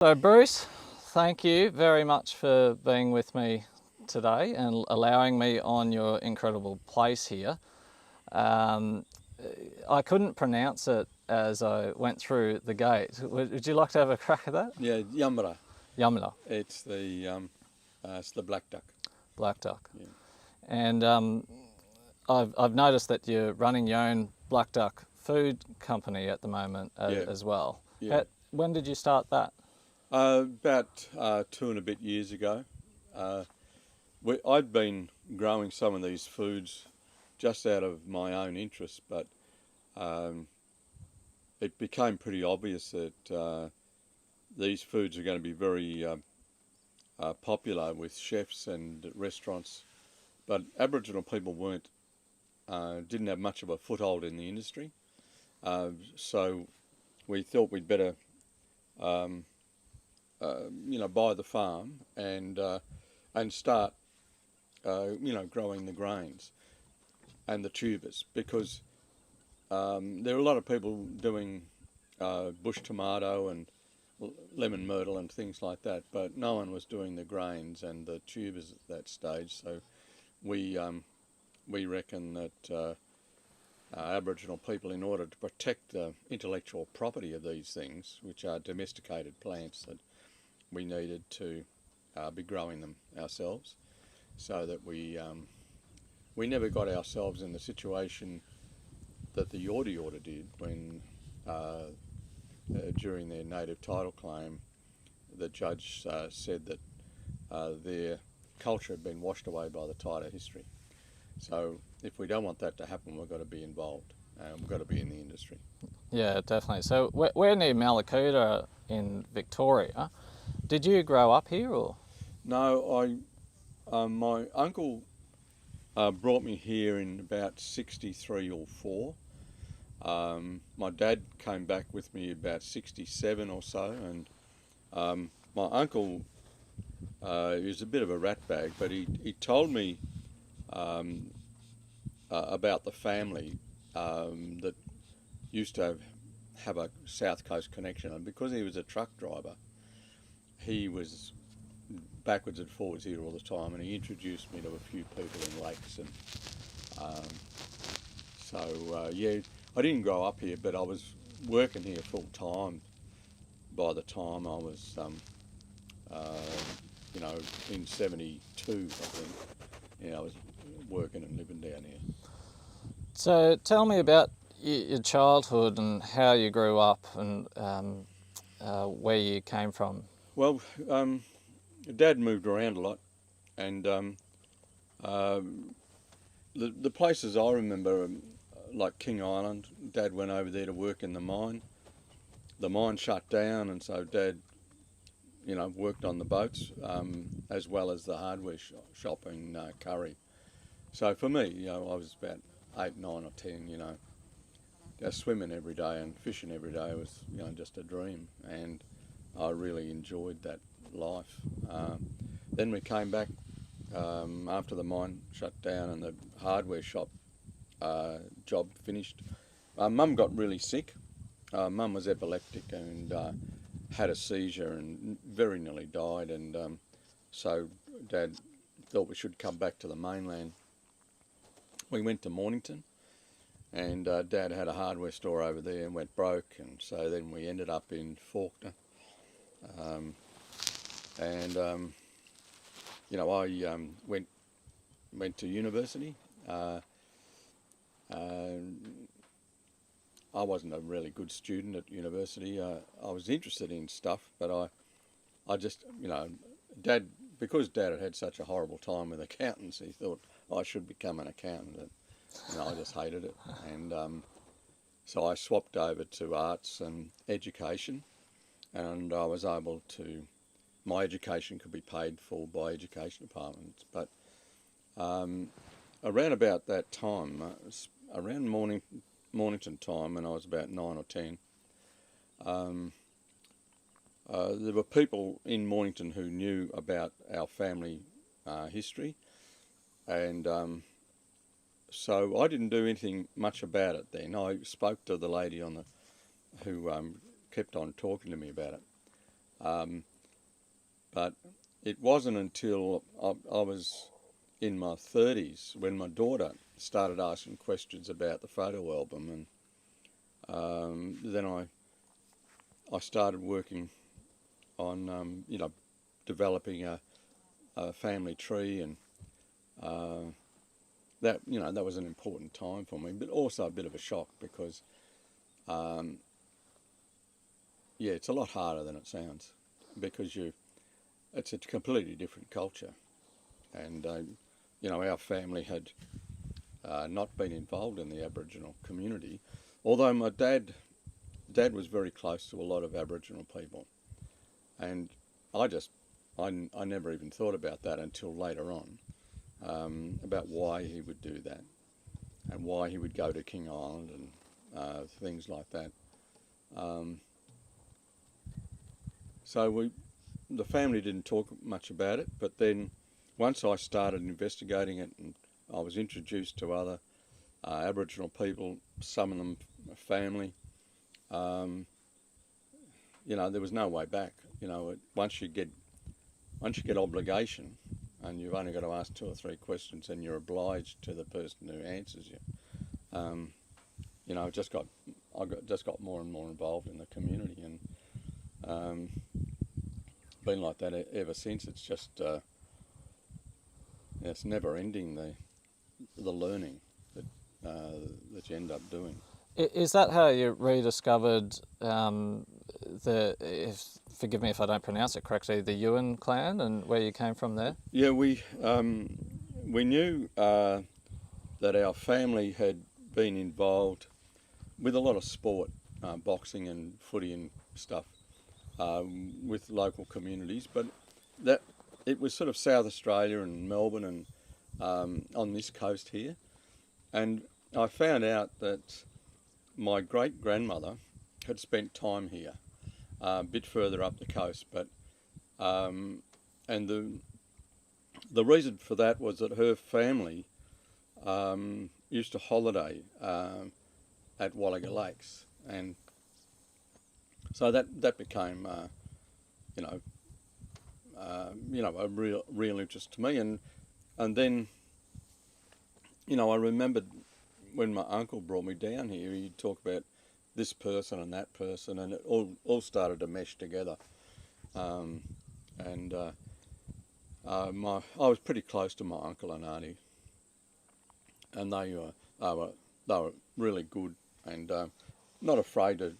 So Bruce, thank you very much for being with me today and allowing me on your incredible place here. Um, I couldn't pronounce it as I went through the gate. Would you like to have a crack at that? Yeah, Yamara. Yamina, It's the black duck. black duck. Yeah. And I've noticed that you're running your own black duck food company at the moment Yeah. as well. Yeah. When did you start that? About 2 and a bit years ago. I'd been growing some of these foods just out of my own interest, but it became pretty obvious that these foods are going to be very popular with chefs and restaurants. But Aboriginal people didn't have much of a foothold in the industry, so we thought we'd better buy the farm and start, growing the grains and the tubers, because there are a lot of people doing bush tomato and lemon myrtle and things like that, but no one was doing the grains and the tubers at that stage. So we reckon that Aboriginal people, in order to protect the intellectual property of these things, which are domesticated plants, that we needed to be growing them ourselves, so that we never got ourselves in the situation that the Yorta Yorta did when, during their native title claim, the judge said that their culture had been washed away by the tide of history. So if we don't want that to happen, we've got to be involved. We've got to be in the industry. Yeah, definitely. So we're near Malakuta in Victoria. Did you grow up here, or? No, my uncle brought me here in about 63 or 4. My dad came back with me about 67 or so, and my uncle is a bit of a ratbag, but he told me about the family that used to have a South Coast connection, and because he was a truck driver, he was backwards and forwards here all the time, and he introduced me to a few people in Lakes, and I didn't grow up here, but I was working here full time by the time I was in 72, I think. I was working and living down here. So tell me about your childhood and how you grew up and where you came from. Well, Dad moved around a lot, and the places I remember, like King Island, Dad went over there to work in the mine. The mine shut down, and so Dad, worked on the boats, as well as the hardware shop in Khory. So for me, I was about 8, 9 or 10, swimming every day and fishing every day was, just a dream, and I really enjoyed that life. Then we came back after the mine shut down and the hardware shop job finished. Mum got really sick. Mum was epileptic and had a seizure and very nearly died, and so Dad thought we should come back to the mainland. We went to Mornington, and Dad had a hardware store over there and went broke, and so then we ended up in Fawkner. I went to university. I wasn't a really good student at university. I was interested in stuff, but I just, because Dad had such a horrible time with accountants, he thought I should become an accountant. And, I just hated it. And so I swapped over to arts and education, and I was able to, my education could be paid for by education departments. But around about that time, around Mornington time, when I was about 9 or 10, there were people in Mornington who knew about our family history, and so I didn't do anything much about it then. I spoke to the lady who kept on talking to me about it, But it wasn't until I was in my 30s when my daughter started asking questions about the photo album, and then I started working on developing a family tree, and that was an important time for me, but also a bit of a shock because it's a lot harder than it sounds, because it's a completely different culture, and our family had not been involved in the Aboriginal community, although my dad was very close to a lot of Aboriginal people, and I never even thought about that until later on, about why he would do that and why he would go to King Island and things like that. So the family didn't talk much about it, but then once I started investigating it and I was introduced to other Aboriginal people, some of them family, there was no way back. Once you get obligation, and you've only got to ask 2 or 3 questions, and you're obliged to the person who answers you. I just got more and more involved in the community, and been like that ever since. It's just it's never ending, the learning that you end up doing. Is that how you rediscovered forgive me if I don't pronounce it correctly, the Yuin clan, and where you came from there? Yeah, we knew that our family had been involved with a lot of sport, boxing and footy and stuff, with local communities, but that it was sort of South Australia and Melbourne and on this coast here, and I found out that my great-grandmother had spent time here, a bit further up the coast, but and the reason for that was that her family used to holiday at Wallaga Lakes, and so that became a real interest to me, and then I remembered when my uncle brought me down here, he'd talk about this person and that person, and it all started to mesh together. I was pretty close to my uncle and auntie, and they were really good and not afraid to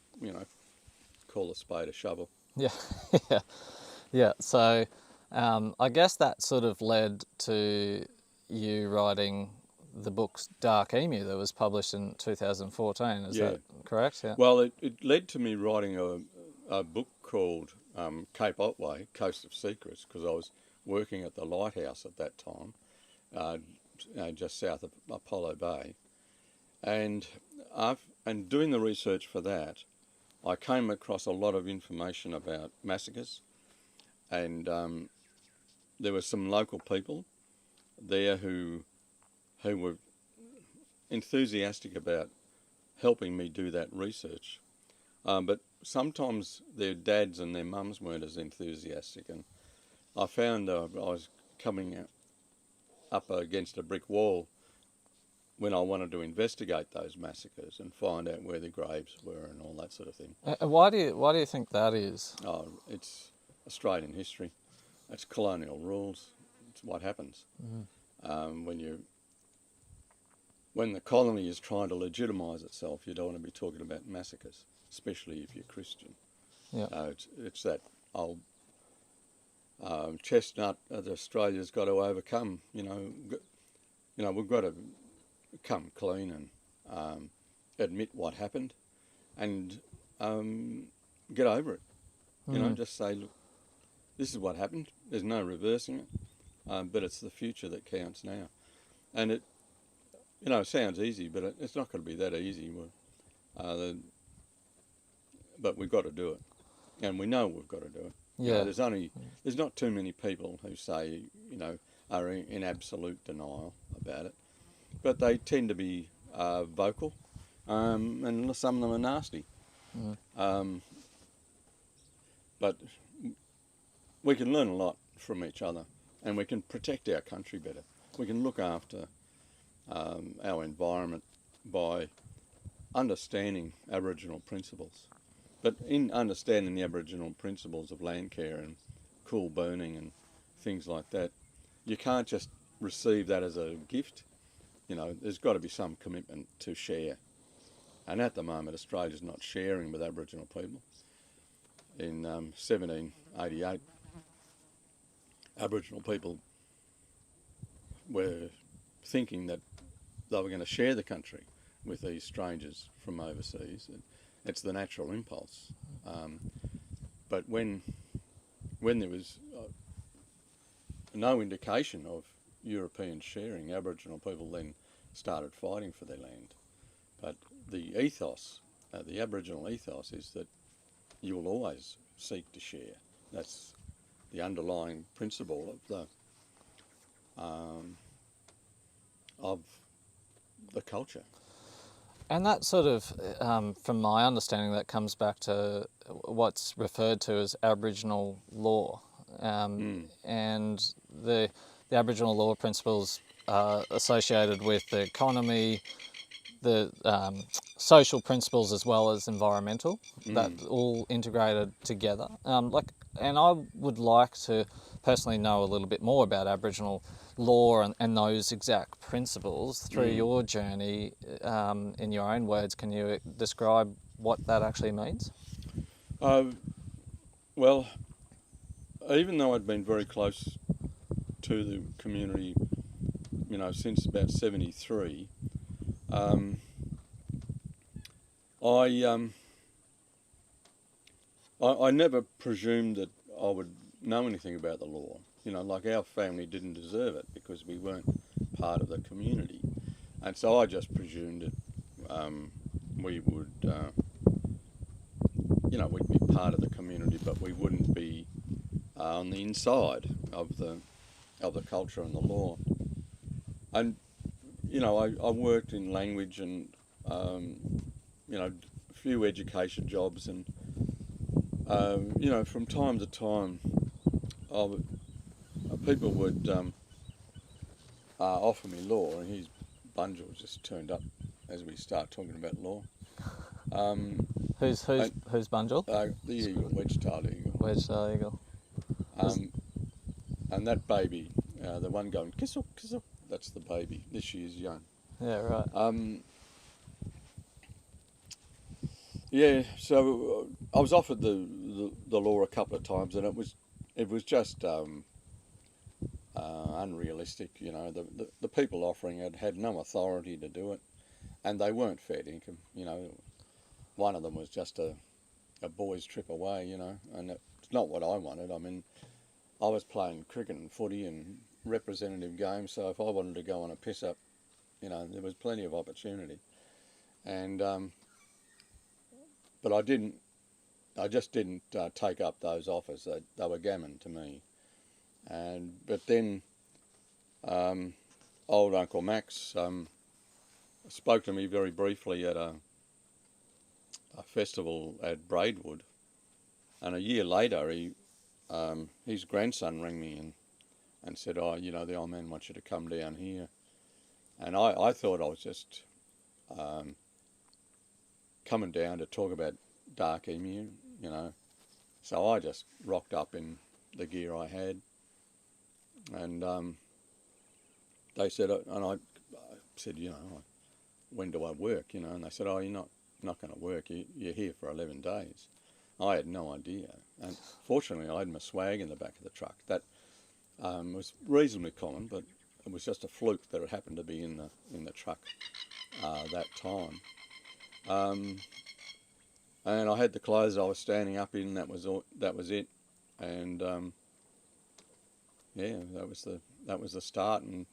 call a spade a shovel. Yeah, yeah. So I guess that sort of led to you writing the book Dark Emu that was published in 2014. Is that correct? Yeah. Well, it led to me writing a book called Cape Otway, Coast of Secrets, because I was working at the lighthouse at that time, just south of Apollo Bay, and doing the research for that, I came across a lot of information about massacres, and there were some local people there who were enthusiastic about helping me do that research, but sometimes their dads and their mums weren't as enthusiastic, and I found I was coming up against a brick wall when I wanted to investigate those massacres and find out where the graves were and all that sort of thing. Why do you think that is? Oh, it's Australian history. It's colonial rules. It's what happens. When the colony is trying to legitimise itself, you don't want to be talking about massacres, especially if you're Christian. Yeah. It's that old chestnut that Australia's got to overcome. We've got to come clean and admit what happened and get over it. Just say, look, this is what happened. There's no reversing it, but it's the future that counts now. And it sounds easy, but it's not going to be that easy. But we've got to do it, and we know we've got to do it. Yeah. There's not too many people who say, are in absolute denial about it, but they tend to be vocal, and some of them are nasty. But we can learn a lot from each other, and we can protect our country better. We can look after our environment by understanding Aboriginal principles. But in understanding the Aboriginal principles of land care and cool burning and things like that, you can't just receive that as a gift. You know, there's got to be some commitment to share. And at the moment, Australia's not sharing with Aboriginal people. In 1788, Aboriginal people were thinking that they were going to share the country with these strangers from overseas. It's the natural impulse. But when there was no indication of European sharing, Aboriginal people then started fighting for their land. But the ethos, the Aboriginal ethos, is that you will always seek to share. That's the underlying principle of the culture. And that sort of, from my understanding, that comes back to what's referred to as Aboriginal law. And the Aboriginal law principles are associated with the economy, the social principles as well as environmental, that all integrated together. And I would like to personally know a little bit more about Aboriginal law and those exact principles through your journey. In your own words, can you describe what that actually means? Well, even though I'd been very close to the community, you know, since about 73, I never presumed that I would know anything about the law. You know, like our family didn't deserve it because we weren't part of the community. And so I just presumed that we would, you know, we'd be part of the community, but we wouldn't be on the inside of the culture and the law. And, you know, I worked in language and, you know, a few education jobs, and, you know, from time to time, people would offer me law, and his bundle just turned up as we start talking about law. Who's Bunjil? The eagle, wedge-tailed eagle. Wedge-tailed eagle. And that baby, the one going kissel, kissel, that's the baby. This year's young. Yeah, right. Yeah, so I was offered the law a couple of times, and it was just unrealistic. You know, the people offering it had no authority to do it, and they weren't fair income. You know, one of them was just a boys' trip away. You know, and it's not what I wanted. I mean, I was playing cricket and footy and representative games, so if I wanted to go on a piss up, you know, there was plenty of opportunity. And but I just didn't take up those offers. They were gammon to me. But then old Uncle Max spoke to me very briefly at a festival at Braidwood, and a year later his grandson rang me and said, "Oh, you know, the old man wants you to come down here." And I thought I was just coming down to talk about dark emu, you know. So I just rocked up in the gear I had, and they said, and I said, you know, when do I work, you know? And they said, oh, you're not going to work. You're here for 11 days. I had no idea, and fortunately I had my swag in the back of the truck. That was reasonably common, but it was just a fluke that it happened to be in the truck that time. And I had the clothes I was standing up in. That was it, and yeah, that was the start, and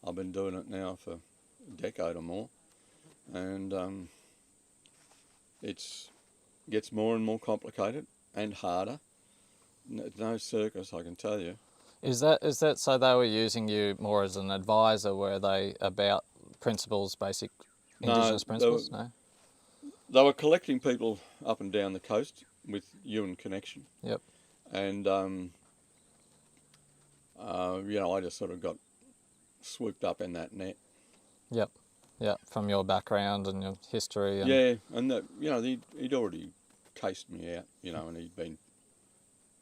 I've been doing it now for a decade or more, and it's gets more and more complicated and harder. No circus, I can tell you. Is that so they were using you more as an advisor, were they, about principles, basic Indigenous principles? No? They were collecting people up and down the coast with Ewan Connection. Yep. And I just sort of got swooped up in that net. Yep. Yep. From your background and your history. And Yeah, and he'd already cased me out, and he'd been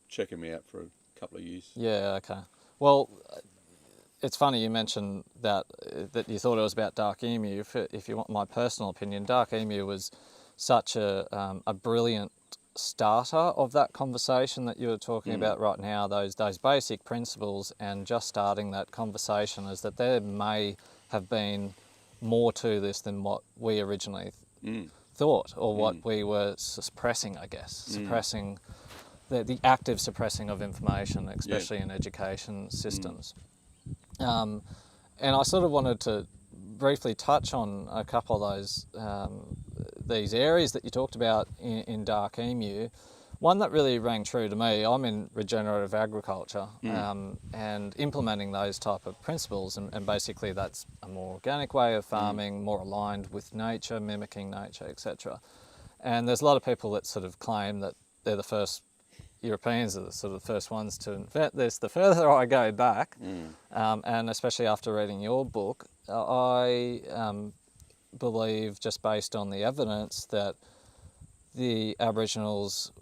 checking me out for a couple of years. Yeah. Okay. Well, it's funny you mentioned that you thought it was about dark emu. If you want my personal opinion, dark emu was such a brilliant starter of that conversation that you were talking about right now. Those basic principles, and just starting that conversation is that there may have been more to this than what we originally thought, or what we were suppressing. I guess suppressing the active suppressing of information, especially in education systems. And I sort of wanted to briefly touch on a couple of those these areas that you talked about in dark emu. One that really rang true to me, I'm in regenerative agriculture, and implementing those type of principles, and basically that's a more organic way of farming, more aligned with nature, mimicking nature, etc. And there's a lot of people that sort of claim that they're the first Europeans are the sort of the first ones to invent this. The further I go back, and especially after reading your book, I believe, just based on the evidence, that the Aboriginals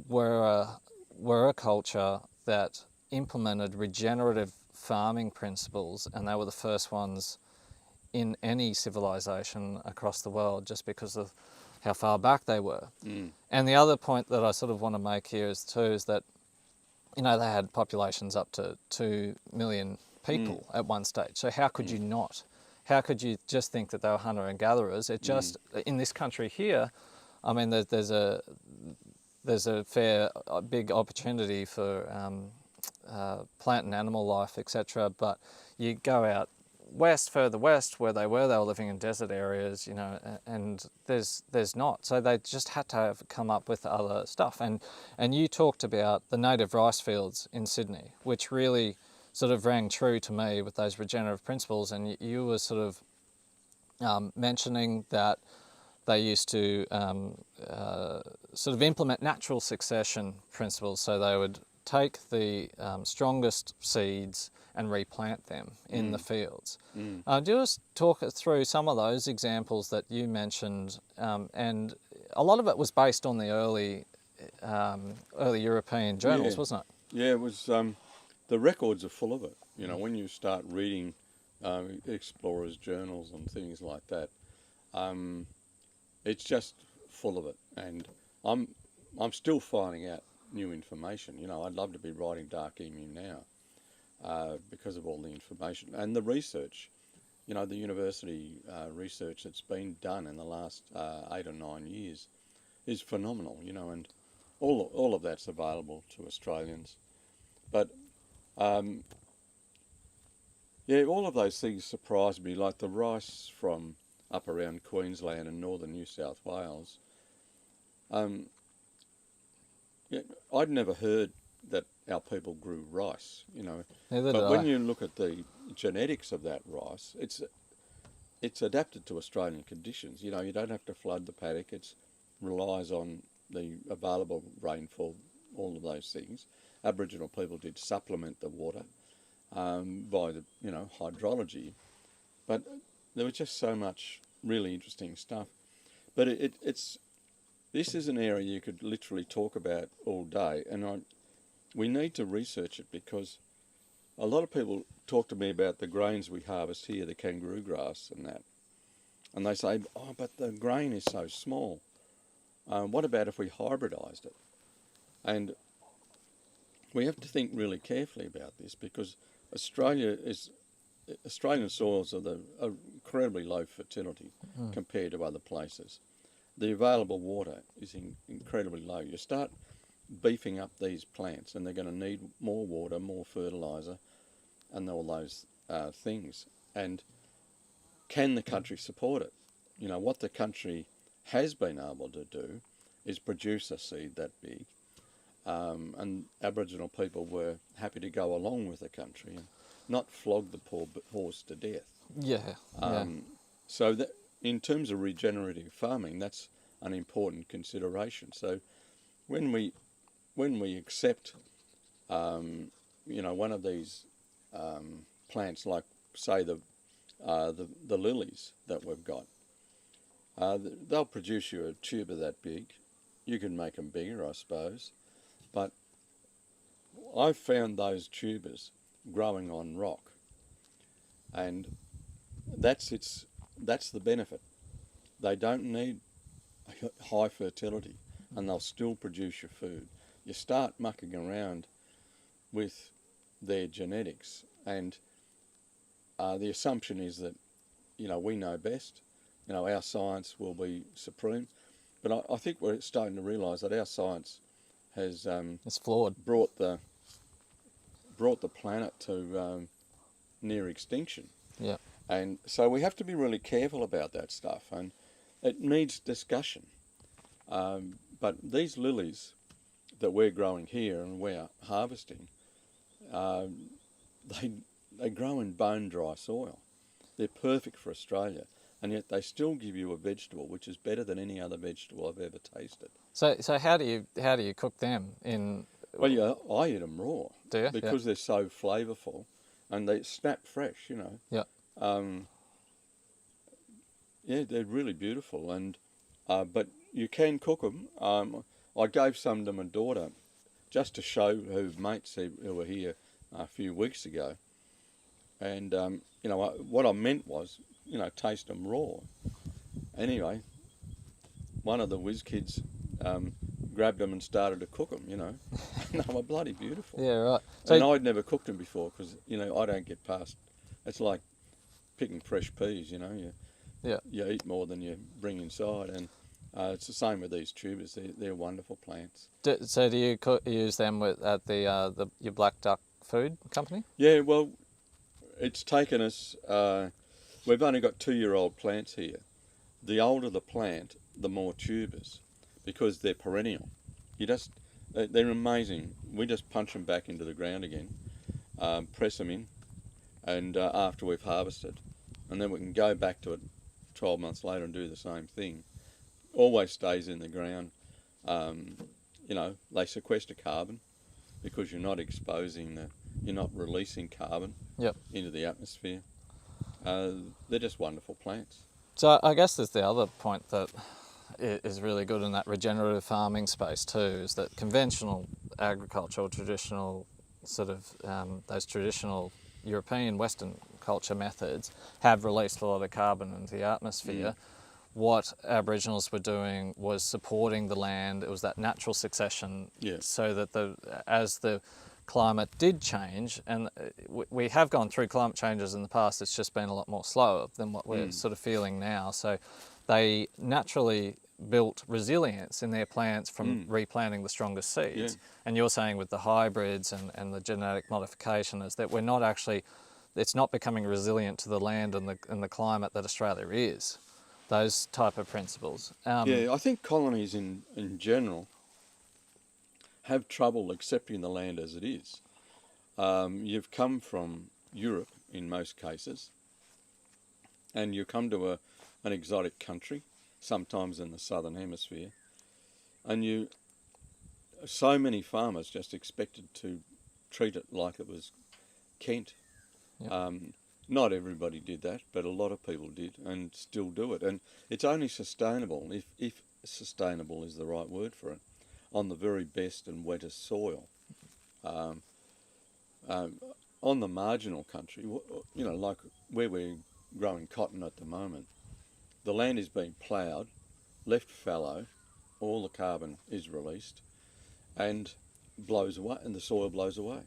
were a culture that implemented regenerative farming principles, and they were the first ones in any civilization across the world, just because of how far back they were. And the other point that I sort of want to make here is that, they had populations up to 2 million people at one stage. So how could you not? How could you just think that they were hunter and gatherers? It just, in this country here, I mean, there's a big opportunity for plant and animal life, etc. But you go out further west, where they were living in desert areas, and there's not. So they just had to have come up with other stuff. And you talked about the native rice fields in Sydney, which really sort of rang true to me with those regenerative principles. And you were sort of mentioning that they used to sort of implement natural succession principles. So they would take the strongest seeds and replant them in the fields. Do you just talk through some of those examples that you mentioned? And a lot of it was based on the early European journals, wasn't it? Yeah, it was. The records are full of it. When you start reading explorers' journals and things like that, it's just full of it. And I'm still finding out new information. I'd love to be writing dark emu now because of all the information and the research. The university research that's been done in the last 8 or 9 years is phenomenal. And all of that's available to Australians. But all of those things surprised me, like the rice from up around Queensland and northern New South Wales. I'd never heard that our people grew rice, Neither but did when I. you look at the genetics of that rice, it's adapted to Australian conditions. You don't have to flood the paddock. It relies on the available rainfall, all of those things. Aboriginal people did supplement the water by the hydrology, but there was just so much really interesting stuff. But this is an area you could literally talk about all day, and we need to research it, because a lot of people talk to me about the grains we harvest here, the kangaroo grass and that, and they say, "Oh, but the grain is so small. What about if we hybridised it?" And we have to think really carefully about this, because Australian soils are incredibly low fertility compared to other places. The available water is incredibly low. You start beefing up these plants and they're going to need more water, more fertiliser and all those things. And can the country support it? What the country has been able to do is produce a seed that big. And Aboriginal people were happy to go along with the country and not flog the poor horse to death. Yeah. So that, in terms of regenerative farming, that's an important consideration. So when we accept, one of these plants like, say, the lilies that we've got. They'll produce you a tuber that big. You can make them bigger, I suppose. But I've found those tubers growing on rock, and that's the benefit. They don't need high fertility, and they'll still produce your food. You start mucking around with their genetics, and the assumption is that, we know best. Our science will be supreme. But I think we're starting to realise that our science has it's flawed. Brought the planet to near extinction. Yeah. And so we have to be really careful about that stuff, and it needs discussion. But these lilies that we're growing here and we're harvesting, they grow in bone dry soil. They're perfect for Australia, and yet they still give you a vegetable which is better than any other vegetable I've ever tasted. So how do you cook them in? Well, yeah, I eat them raw. Do you? Because they're so flavourful, and they snap fresh. Yeah. Yeah, they're really beautiful, and but you can cook them. I gave some to my daughter just to show her mates who were here a few weeks ago, and what I meant was, taste them raw. Anyway, one of the whiz kids grabbed them and started to cook them, and they were bloody beautiful. Yeah, right. And I'd never cooked them before because, I don't get past, it's like picking fresh peas, you eat more than you bring inside, and it's the same with these tubers. They're wonderful plants. So do you use them at your Black Duck Food Company? Yeah, well, it's taken us, we've only got 2-year-old plants here. The older the plant, the more tubers, because they're perennial. They're amazing. We just punch them back into the ground again, press them in, and after we've harvested, and then we can go back to it 12 months later and do the same thing. Always stays in the ground. They sequester carbon because you're not you're not releasing carbon into the atmosphere. They're just wonderful plants. So I guess there's the other point that is really good in that regenerative farming space too, is that conventional agriculture, traditional those traditional European Western culture methods have released a lot of carbon into the atmosphere. What Aboriginals were doing was supporting the land. It was that natural succession, so that as the climate did change, and we have gone through climate changes in the past, it's just been a lot more slower than what we're sort of feeling now. So they naturally built resilience in their plants from replanting the strongest seeds. And you're saying with the hybrids and the genetic modification is that we're not actually, it's not becoming resilient to the land and the climate that Australia is. Those type of principles. I think colonies in general have trouble accepting the land as it is. You've come from Europe in most cases, and you come to an exotic country, sometimes in the southern hemisphere, and so many farmers just expected to treat it like it was Kent. Not everybody did that, but a lot of people did and still do it. And it's only sustainable, if sustainable is the right word for it, on the very best and wettest soil. On the marginal country, like where we're growing cotton at the moment, the land is being ploughed, left fallow, all the carbon is released, and blows away, and the soil blows away.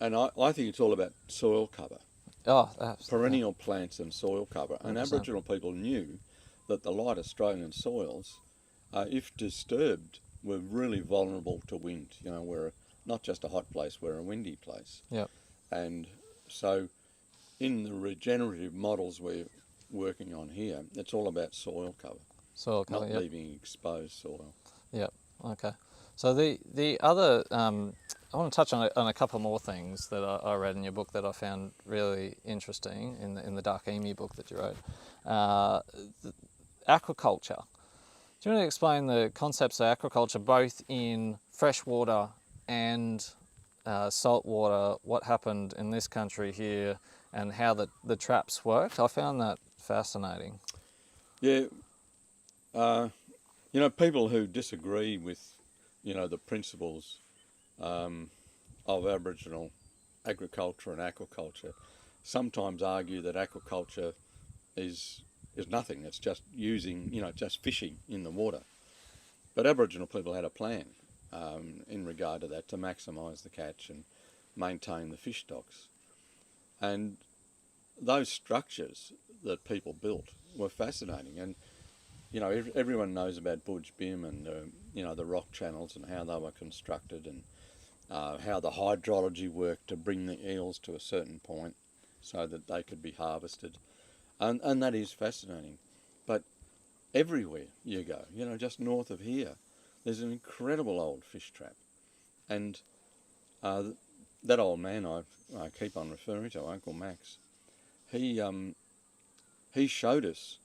And I think it's all about soil cover. Perennial plants and soil cover. 100%. And Aboriginal people knew that the light Australian soils, if disturbed, were really vulnerable to wind. We're not just a hot place, we're a windy place. And so in the regenerative models we're working on here, it's all about soil cover. Soil cover, not leaving exposed soil. Okay. So the other, I want to touch on a couple more things that I read in your book that I found really interesting in the Dark Emu book that you wrote. Aquaculture. Do you want to explain the concepts of aquaculture both in freshwater and salt water, what happened in this country here, and how the traps worked. I found that fascinating. Yeah, people who disagree with, the principles of Aboriginal agriculture and aquaculture sometimes argue that aquaculture is nothing. It's just using, just fishing in the water. But Aboriginal people had a plan in regard to that, to maximise the catch and maintain the fish stocks. And those structures that people built were fascinating. And, everyone knows about Budj Bim and, the rock channels and how they were constructed, and how the hydrology worked to bring the eels to a certain point so that they could be harvested. And that is fascinating. But everywhere you go, just north of here, there's an incredible old fish trap. And that old man I keep on referring to, Uncle Max, he showed us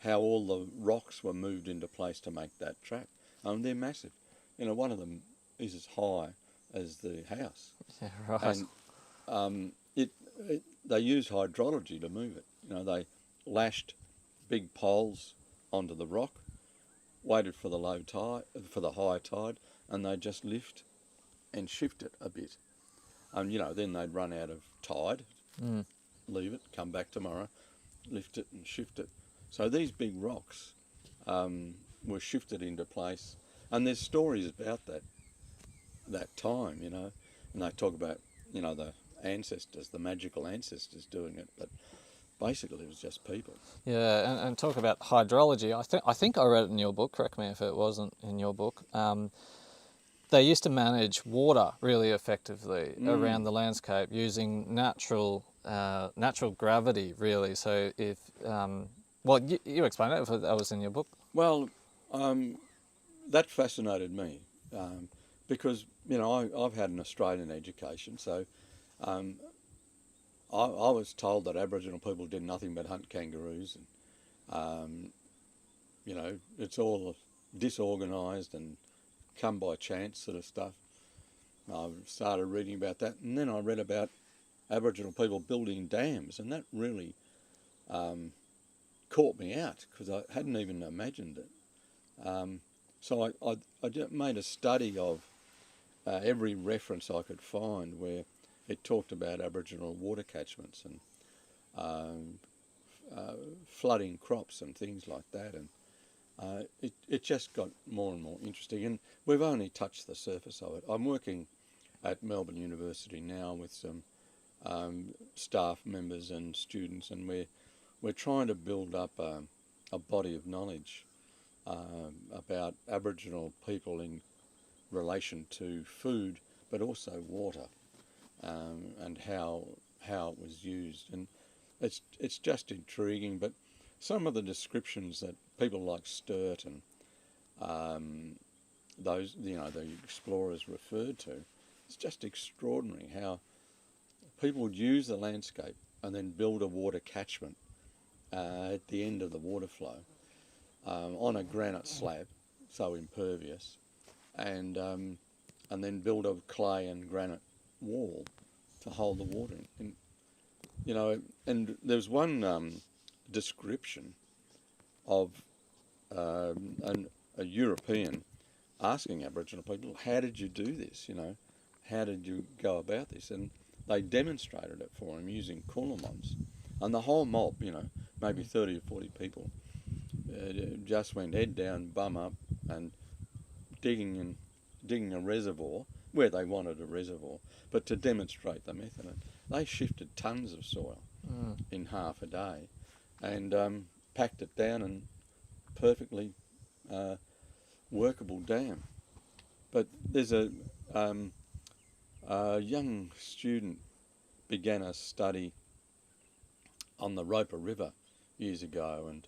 how all the rocks were moved into place to make that trap. They're massive. One of them is as high as the house. Yeah, right. And they used hydrology to move it. They lashed big poles onto the rock, waited for the low tide, for the high tide, and they'd just lift and shift it a bit. And then they'd run out of tide, leave it, come back tomorrow, lift it and shift it. So these big rocks were shifted into place, and there's stories about that time, and they talk about the ancestors, the magical ancestors doing it, but basically it was just people. Yeah, and talk about hydrology. I think I read it in your book. Correct me if it wasn't in your book. They used to manage water really effectively around the landscape using natural gravity, really. So if you explained it if that was in your book. Well, that fascinated me because I've had an Australian education, so I was told that Aboriginal people did nothing but hunt kangaroos, and it's all disorganised and come by chance sort of stuff. I started reading about that, and then I read about Aboriginal people building dams, and that really caught me out because I hadn't even imagined it. So I made a study of every reference I could find where it talked about Aboriginal water catchments and flooding crops and things like that, and it just got more and more interesting, and we've only touched the surface of it. I'm working at Melbourne University now with some staff members and students, and we're trying to build up a body of knowledge about Aboriginal people in relation to food, but also water, and how it was used. And it's just intriguing. But some of the descriptions that people like Sturt and those the explorers referred to, it's just extraordinary how people would use the landscape and then build a water catchment at the end of the water flow on a granite slab, so impervious, and then build a clay and granite wall to hold the water in. And there's one description of a European asking Aboriginal people, how did you do this? How did you go about this? And they demonstrated it for him using coolamons. And the whole mob, maybe 30 or 40 people, just went head down, bum up, and digging a reservoir where they wanted a reservoir, but to demonstrate the method. And they shifted tons of soil in half a day, and packed it down in perfectly workable dam. But there's a young student began a study on the Roper River years ago, and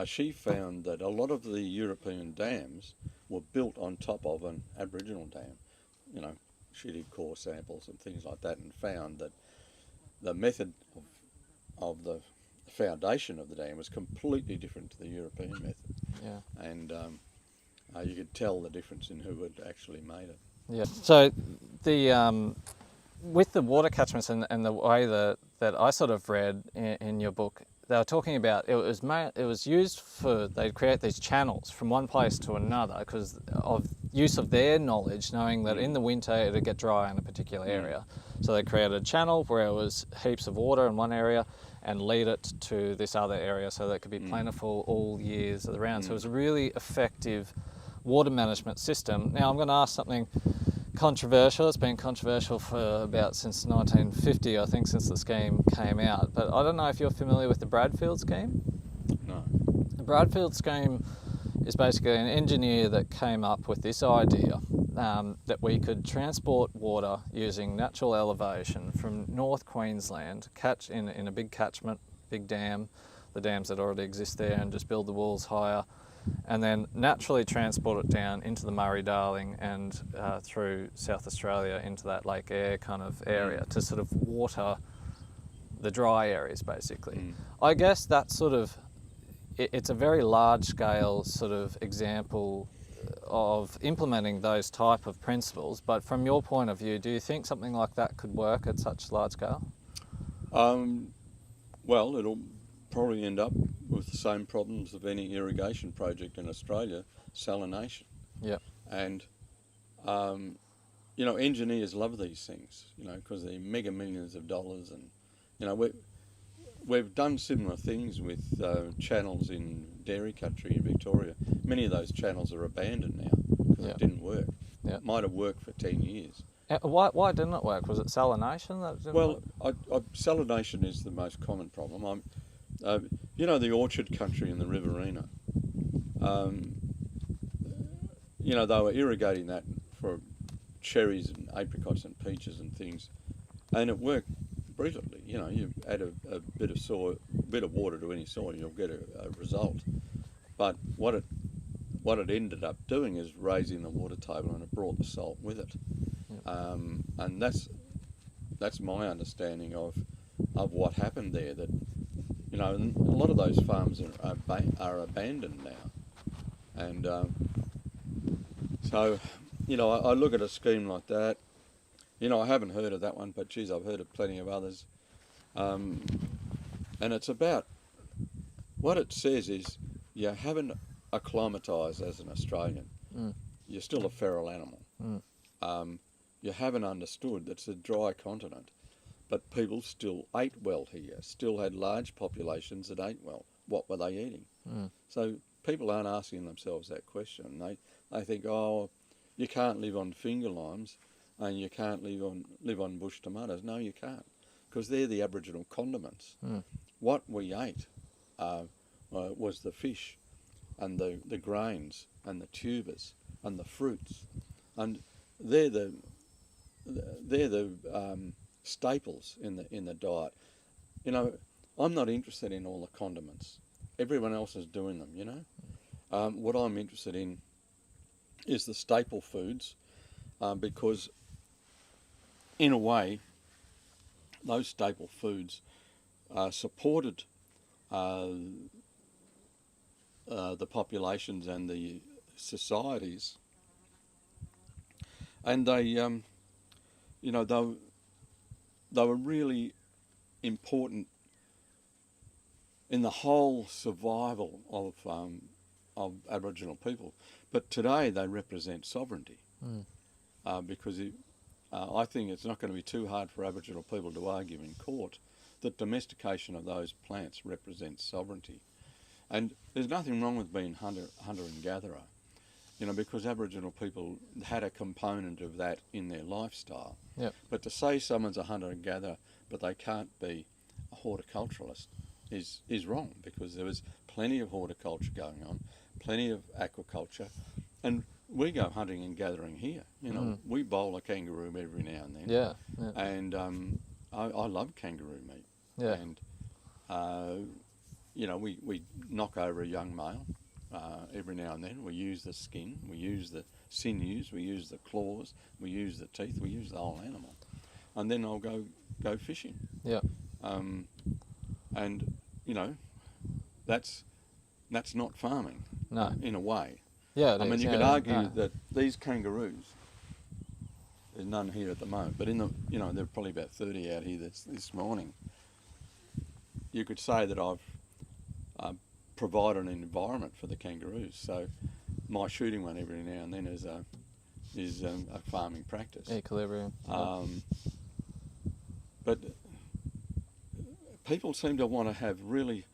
she found that a lot of the European dams were built on top of an Aboriginal dam. She did core samples and things like that, and found that the method of the foundation of the dam was completely different to the European method. Yeah. And you could tell the difference in who had actually made it. Yeah. So the with the water catchments and the way that I sort of read in your book, they were talking about it was used for, they'd create these channels from one place to another because of use of their knowledge, knowing that in the winter it'd get dry in a particular area. So they created a channel where it was heaps of water in one area and lead it to this other area so that it could be plentiful all years around. So it was a really effective water management system. Now I'm going to ask something controversial. It's been controversial for about since 1950, I think, since the scheme came out. But I don't know if you're familiar with the Bradfield scheme. No. The Bradfield scheme is basically an engineer that came up with this idea that we could transport water using natural elevation from North Queensland, catch in a big catchment, big dam, the dams that already exist there, and just build the walls higher, and then naturally transport it down into the Murray-Darling and through South Australia into that Lake Eyre kind of area to sort of water the dry areas, basically. I guess that's sort of, it's a very large scale sort of example of implementing those type of principles, but from your point of view, do you think something like that could work at such large scale? Well, it'll probably end up with the same problems of any irrigation project in Australia, salination. Yeah. And, engineers love these things, because they're mega millions of dollars. And, we've done similar things with channels in dairy country in Victoria. Many of those channels are abandoned now because it didn't work. Yeah. It might have worked for 10 years. Why didn't it work? Was it salination that didn't work? Salination is the most common problem. The orchard country in the Riverina, they were irrigating that for cherries and apricots and peaches and things, and it worked brilliantly. You add a bit of water to any soil, you'll get a result. But what it ended up doing is raising the water table, and it brought the salt with it. And that's my understanding of what happened there. That a lot of those farms are abandoned now, and so I look at a scheme like that. I haven't heard of that one, but geez, I've heard of plenty of others. And it's about, what it says is, you haven't acclimatised as an Australian. You're still a feral animal. You haven't understood that it's a dry continent, but people still ate well here, still had large populations that ate well. What were they eating? So people aren't asking themselves that question. They think, you can't live on finger limes and you can't live on bush tomatoes. No, you can't, because they're the Aboriginal condiments. What we ate was the fish and the grains and the tubers and the fruits, and they're the staples in the diet. I'm not interested in all the condiments. Everyone else is doing them. What I'm interested in is the staple foods, because in a way those staple foods supported the populations and the societies, and they were really important in the whole survival of Aboriginal people. But today they represent sovereignty, because I think it's not going to be too hard for Aboriginal people to argue in court that domestication of those plants represents sovereignty. And there's nothing wrong with being hunter and gatherer, because Aboriginal people had a component of that in their lifestyle. Yep. But to say someone's a hunter and gatherer but they can't be a horticulturalist is wrong, because there was plenty of horticulture going on, plenty of aquaculture, and we go hunting and gathering here. We bowl a kangaroo every now and then. Yeah. And I love kangaroo meat. Yeah. And we knock over a young male every now and then. We use the skin, we use the sinews, we use the claws, we use the teeth, we use the whole animal, and then I'll go fishing. Yeah. And that's not farming. No. In a way. Yeah. You could argue that these kangaroos, There's none here at the moment, but there are probably about 30 out here this morning. You could say that I've provided an environment for the kangaroos. So my shooting one every now and then is a farming practice. Equilibrium. But people seem to want to have really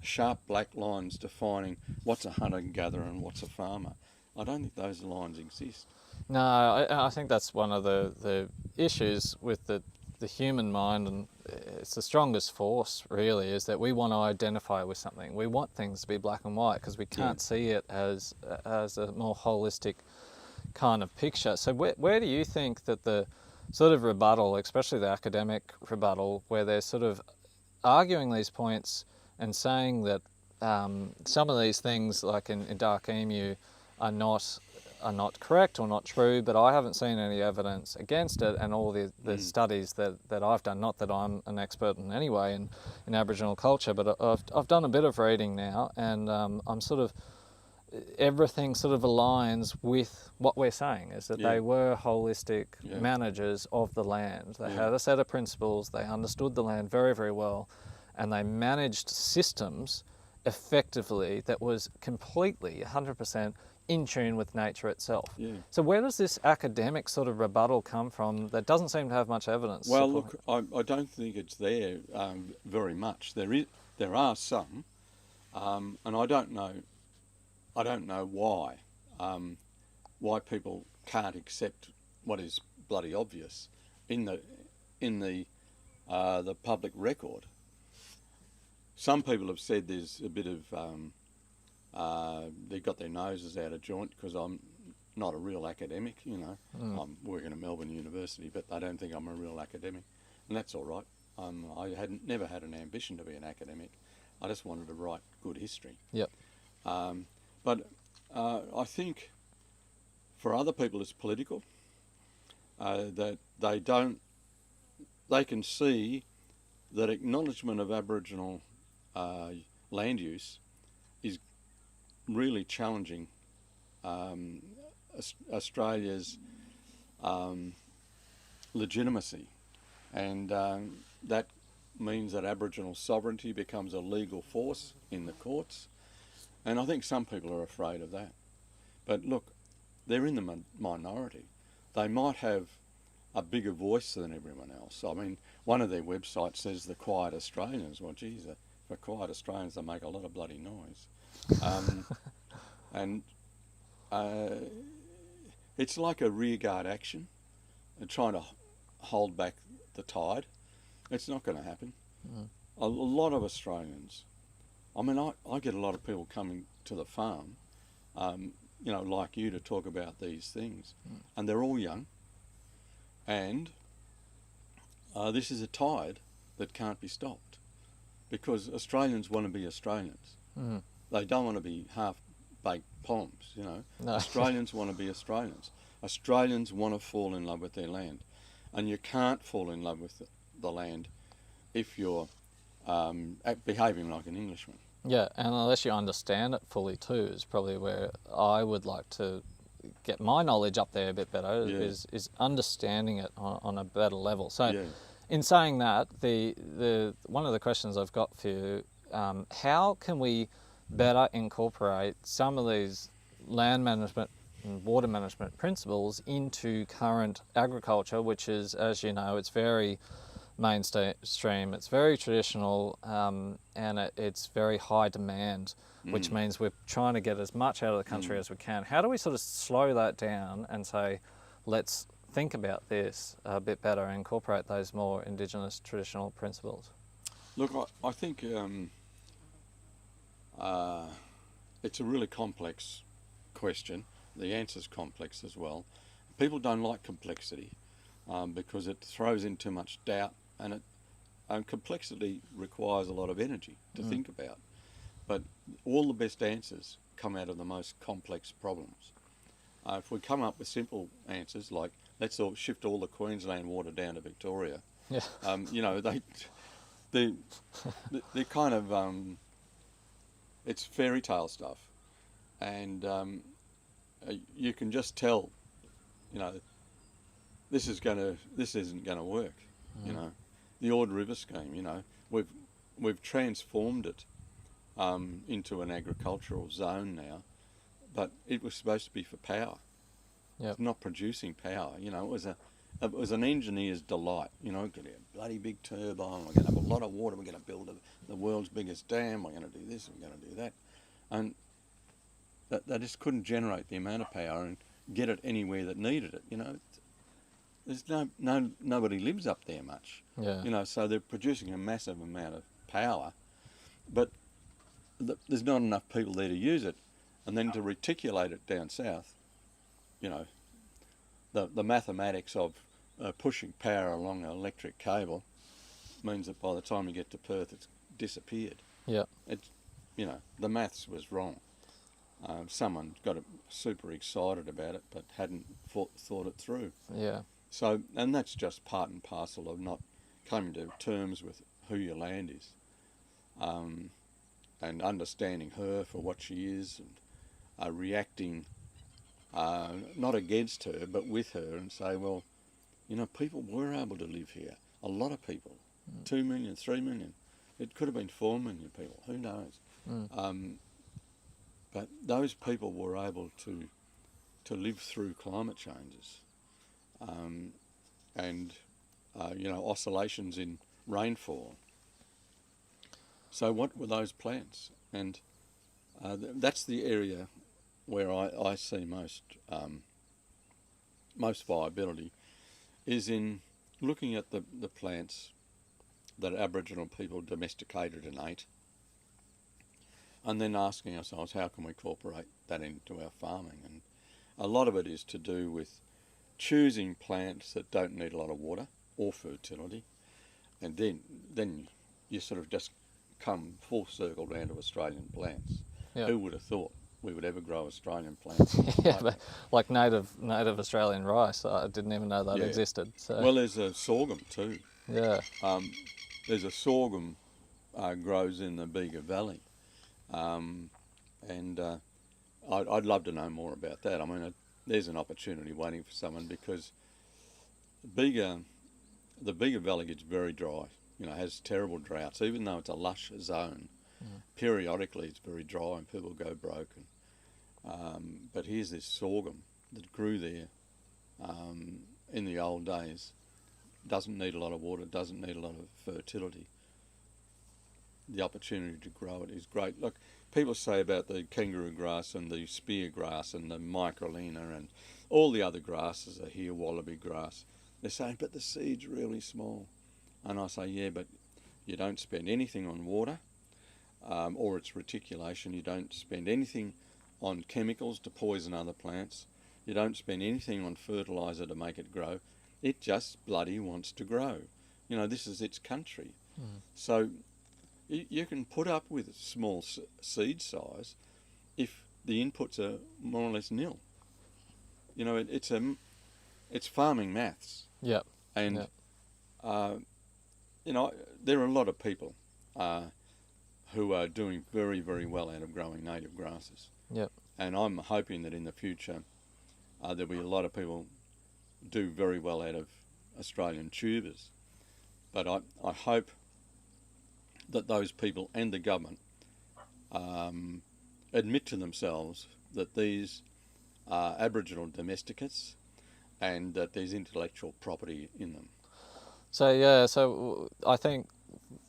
sharp black lines defining what's a hunter and gatherer and what's a farmer. I don't think those lines exist. No, I think that's one of the issues with the human mind, and it's the strongest force really, is that we want to identify with something. We want things to be black and white because we can't see it as a more holistic kind of picture. So where do you think that the sort of rebuttal, especially the academic rebuttal, where they're sort of arguing these points and saying that some of these things, like in dark emu, are not correct or not true, but I haven't seen any evidence against it, and all the studies that I've done, not that I'm an expert in any way in Aboriginal culture, but I've done a bit of reading now, and I'm sort of, everything sort of aligns with what we're saying, is that they were holistic managers of the land. They had a set of principles, they understood the land very, very well, and they managed systems effectively that was completely 100% in tune with nature itself. So where does this academic sort of rebuttal come from that doesn't seem to have much evidence? Well, look, I don't think it's there very much. There are some, and I don't know why people can't accept what is bloody obvious in the public record. Some people have said there's a bit of they've got their noses out of joint because I'm not a real academic, I'm working at Melbourne University, but they don't think I'm a real academic, and that's all right. I never had an ambition to be an academic. I just wanted to write good history. But I think for other people it's political, that they can see that acknowledgement of Aboriginal land use is really challenging Australia's legitimacy, and that means that Aboriginal sovereignty becomes a legal force in the courts, and I think some people are afraid of that. But look, they're in the minority. They might have a bigger voice than everyone else. I mean, one of their websites says the quiet Australians. Well, geez, for quiet Australians, they make a lot of bloody noise. And it's like a rearguard action, trying to hold back the tide. It's not going to happen. A lot of Australians, I mean, I get a lot of people coming to the farm, like you, to talk about these things, and they're all young, and this is a tide that can't be stopped, because Australians want to be Australians. They don't want to be half-baked poms, No. Australians want to be Australians. Australians want to fall in love with their land, and you can't fall in love with the land if you're behaving like an Englishman. Yeah, and unless you understand it fully too, is probably where I would like to get my knowledge up there a bit better, is understanding it on a better level. So in saying that, the one of the questions I've got for you, how can we better incorporate some of these land management and water management principles into current agriculture, which is, as you know, it's very mainstream, it's very traditional, and it's very high demand, which means we're trying to get as much out of the country as we can. How do we sort of slow that down and say, let's think about this a bit better and incorporate those more Indigenous traditional principles? Look, I think it's a really complex question. The answer's complex as well. People don't like complexity because it throws in too much doubt, and complexity requires a lot of energy to think about. But all the best answers come out of the most complex problems. If we come up with simple answers like, let's all shift all the Queensland water down to Victoria, they're kind of, it's fairy tale stuff. And you can just tell, this isn't gonna work. You know, the Ord River scheme. You know, we've transformed it into an agricultural zone now, but it was supposed to be for power. Yep. It's not producing power. You know, it was an engineer's delight. You know, we're going to have a bloody big turbine. We're going to have a lot of water. We're going to build the world's biggest dam. We're going to do this. We're going to do that, and they just couldn't generate the amount of power and get it anywhere that needed it. You know, there's nobody lives up there much. Yeah. You know, so they're producing a massive amount of power, but there's not enough people there to use it, and then to reticulate it down south. You know, the mathematics of pushing power along an electric cable means that by the time you get to Perth, it's disappeared. Yeah. It's, you know, the maths was wrong. Someone got super excited about it, but hadn't thought it through. Yeah. So, and that's just part and parcel of not coming to terms with who your land is, and understanding her for what she is, and reacting not against her, but with her, and say, well, you know, people were able to live here. A lot of people, 2 million, 3 million. It could have been 4 million people. Who knows? But those people were able to live through climate changes, and you know, oscillations in rainfall. So what were those plants? And that's the area where I see most viability, is in looking at the plants that Aboriginal people domesticated and ate, and then asking ourselves, how can we incorporate that into our farming? And a lot of it is to do with choosing plants that don't need a lot of water or fertility, and then you sort of just come full circle round to Australian plants. Yep. Who would have thought we would ever grow Australian plants? Yeah, but like native Australian rice, I didn't even know that existed. So. Well, there's a sorghum too. Yeah. There's a sorghum grows in the Bega Valley, and I'd love to know more about that. I mean, there's an opportunity waiting for someone, because the Bega Valley gets very dry. You know, has terrible droughts, even though it's a lush zone. Periodically, it's very dry and people go broken. But here's this sorghum that grew there in the old days. Doesn't need a lot of water, doesn't need a lot of fertility. The opportunity to grow it is great. Look, people say about the kangaroo grass and the spear grass and the microlina and all the other grasses are here, wallaby grass. They're saying, but the seed's really small. And I say, yeah, but you don't spend anything on water or its reticulation. You don't spend anything on chemicals to poison other plants. You don't spend anything on fertiliser to make it grow. It just bloody wants to grow. You know, this is its country. So you can put up with small seed size if the inputs are more or less nil. You know, it's farming maths. Yep. And you know, there are a lot of people who are doing very, very well out of growing native grasses. Yep. And I'm hoping that in the future there'll be a lot of people do very well out of Australian tubers. But I hope that those people and the government admit to themselves that these are Aboriginal domesticates and that there's intellectual property in them. So yeah, so I think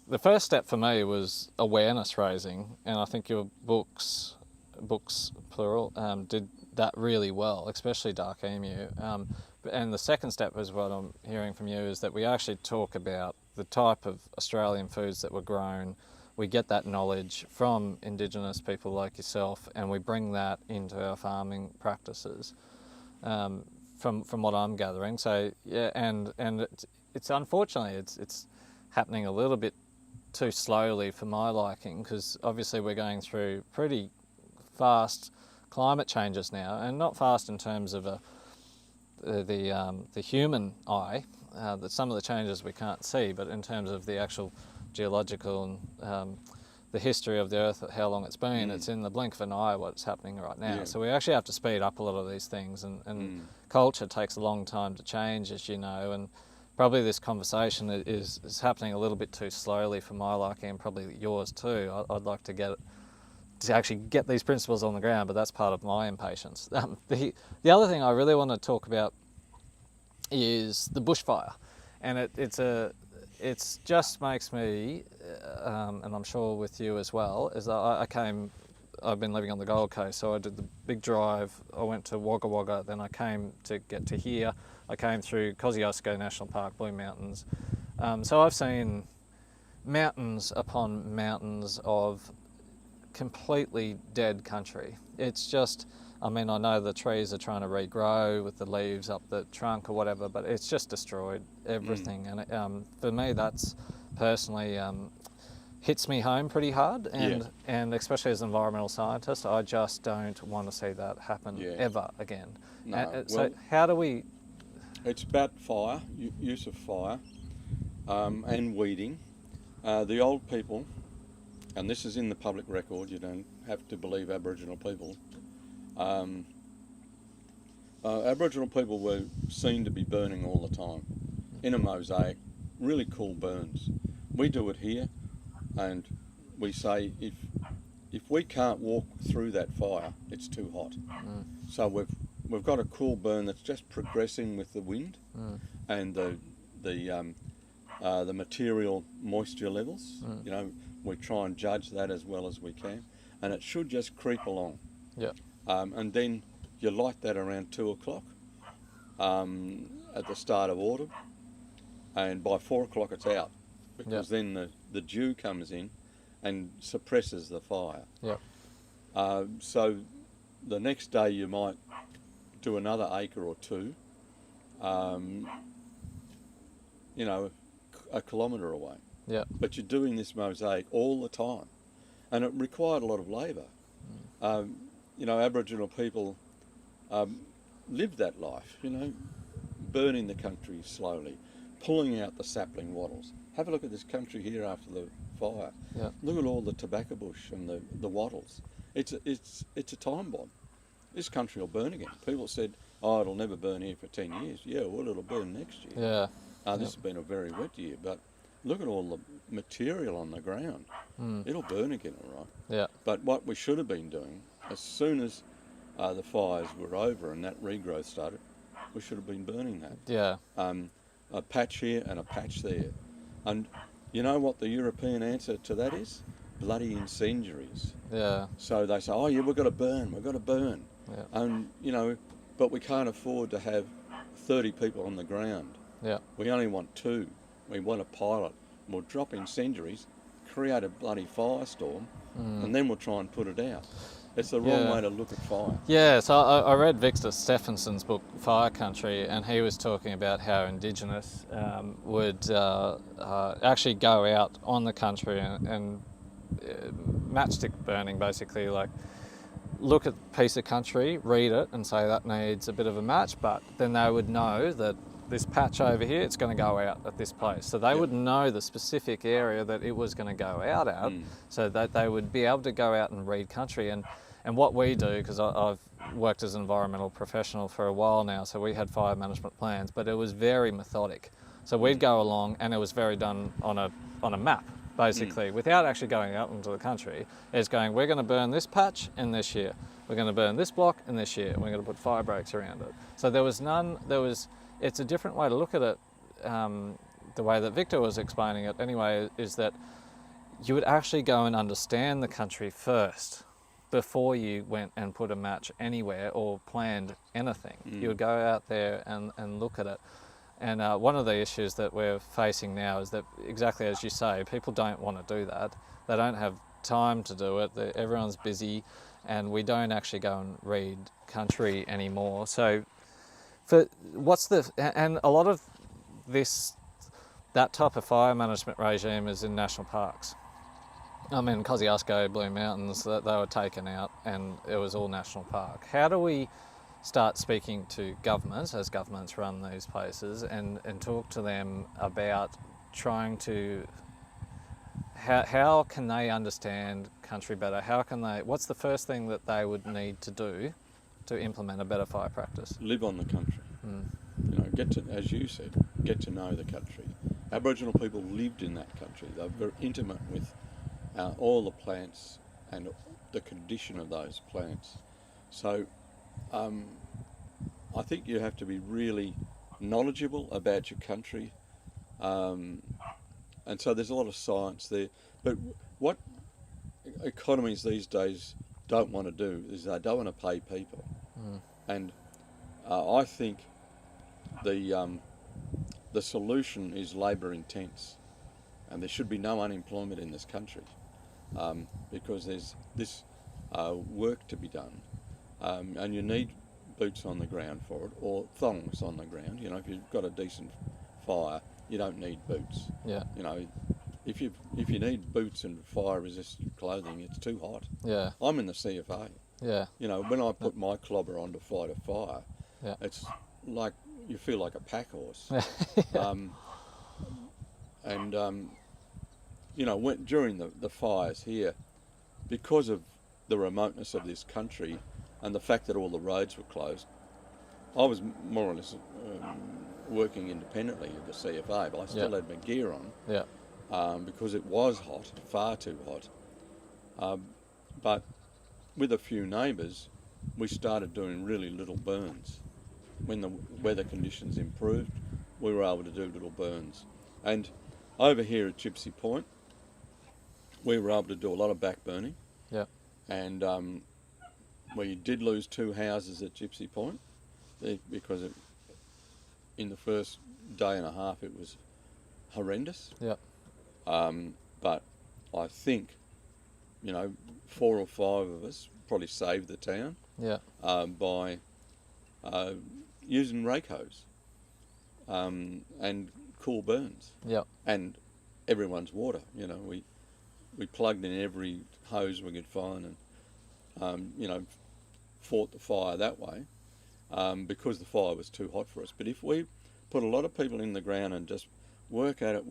the first step for me was awareness raising, and I think your books plural, did that really well, especially Dark Emu. And the second step is what I'm hearing from you, is that we actually talk about the type of Australian foods that were grown. We get that knowledge from Indigenous people like yourself, and we bring that into our farming practices. From what I'm gathering, so yeah, and it's unfortunately it's happening a little bit too slowly for my liking, because obviously we're going through pretty fast climate changes now, and not fast in terms of the human eye, that some of the changes we can't see, but in terms of the actual geological and the history of the Earth, how long it's been, it's in the blink of an eye what's happening right now. Yeah. So we actually have to speed up a lot of these things, and culture takes a long time to change, as you know, and probably this conversation is happening a little bit too slowly for my liking, and probably yours too. I'd like to actually get these principles on the ground, but that's part of my impatience. The other thing I really want to talk about is the bushfire, and it just makes me, and I'm sure with you as well, is that I've been living on the Gold Coast, so I did the big drive. I went to Wagga Wagga, then I came to get to here. I came through Kosciuszko National Park, Blue Mountains. So I've seen mountains upon mountains of completely dead country. It's just, I mean, I know the trees are trying to regrow with the leaves up the trunk or whatever, but it's just destroyed everything. And for me, that's personally hits me home pretty hard. And especially as an environmental scientist, I just don't want to see that happen ever again. No, So how do we... It's about fire, use of fire, and weeding. The old people, and this is in the public record, you don't have to believe Aboriginal people. Aboriginal people were seen to be burning all the time in a mosaic, really cool burns. We do it here, and we say if we can't walk through that fire, it's too hot. So we've got a cool burn that's just progressing with the wind and the material moisture levels. You know, we try and judge that as well as we can, and it should just creep along. Yeah. And then you light that around 2 o'clock at the start of autumn, and by 4 o'clock it's out, because then the dew comes in and suppresses the fire. Yeah. So the next day you might do another acre or two, you know, a kilometre away. Yeah. But you're doing this mosaic all the time, and it required a lot of labour. You know, Aboriginal people lived that life, you know, burning the country slowly, pulling out the sapling wattles. Have a look at this country here after the fire. Yeah. Look at all the tobacco bush and the wattles. It's a time bomb. This country will burn again. People said, oh, it'll never burn here for 10 years. Yeah, well, it'll burn next year. Yeah. This has been a very wet year, but look at all the material on the ground. It'll burn again, all right? Yeah. But what we should have been doing, as soon as the fires were over and that regrowth started, we should have been burning that. Yeah. A patch here and a patch there. And you know what the European answer to that is? Bloody incendiaries. Yeah. So they say, oh yeah, we've got to burn. Yeah. And, you know, but we can't afford to have 30 people on the ground. Yeah. We only want 2. We want a pilot. We'll drop incendiaries, create a bloody firestorm, and then we'll try and put it out. It's the wrong way to look at fire. Yeah, so I read Victor Stephenson's book, Fire Country, and he was talking about how Indigenous would actually go out on the country and matchstick burning, basically, like look at a piece of country, read it, and say that needs a bit of a match, but then they would know that this patch over here, it's going to go out at this place. So they would know the specific area that it was going to go out at, so that they would be able to go out and read country. And what we do, because I've worked as an environmental professional for a while now, so we had fire management plans, but it was very methodic. So we'd go along, and it was very done on a map, basically, without actually going out into the country. It's going, we're going to burn this patch in this year. We're going to burn this block in this year, and we're going to put fire breaks around it. So it's a different way to look at it. The way that Victor was explaining it anyway is that you would actually go and understand the country first before you went and put a match anywhere or planned anything. You would go out there and look at it. And one of the issues that we're facing now is that, exactly as you say, people don't want to do that. They don't have time to do it. Everyone's busy, and we don't actually go and read country anymore. So and a lot of that type of fire management regime is in national parks. I mean, Kosciuszko, Blue Mountains, they were taken out, and it was all national park. How do we start speaking to governments, as governments run these places, and talk to them about trying to how can they understand country better? How can they? What's the first thing that they would need to do to implement a better fire practice? Live on the country. You know, get to, as you said, get to know the country. Aboriginal people lived in that country. They were very intimate with all the plants and the condition of those plants. So I think you have to be really knowledgeable about your country. And so there's a lot of science there. But what economies these days don't want to do is they don't want to pay people. And I think the solution is labour intense, and there should be no unemployment in this country, because there's this work to be done, and you need boots on the ground for it, or thongs on the ground. You know, if you've got a decent fire, you don't need boots. Yeah. You know, if you need boots and fire-resistant clothing, it's too hot. Yeah. I'm in the CFA. Yeah. You know, when I put my clobber on to fight a fire, Yeah. it's like you feel like a pack horse. You know, during the fires here, because of the remoteness of this country and the fact that all the roads were closed, I was more or less working independently of the CFA, but I still had my gear on. Yeah. Because it was hot, far too hot. But with a few neighbours, we started doing really little burns. When the weather conditions improved, we were able to do little burns. And over here at Gypsy Point, we were able to do a lot of back burning. Yeah. And we did lose 2 houses at Gypsy Point because in the first day and a half it was horrendous. Yeah. But I think, you know, 4 or 5 of us probably saved the town. Yeah. By using rake hose and cool burns. Yeah. And everyone's water. You know, we plugged in every hose we could find and you know, fought the fire that way because the fire was too hot for us. But if we put a lot of people in the ground and just work at it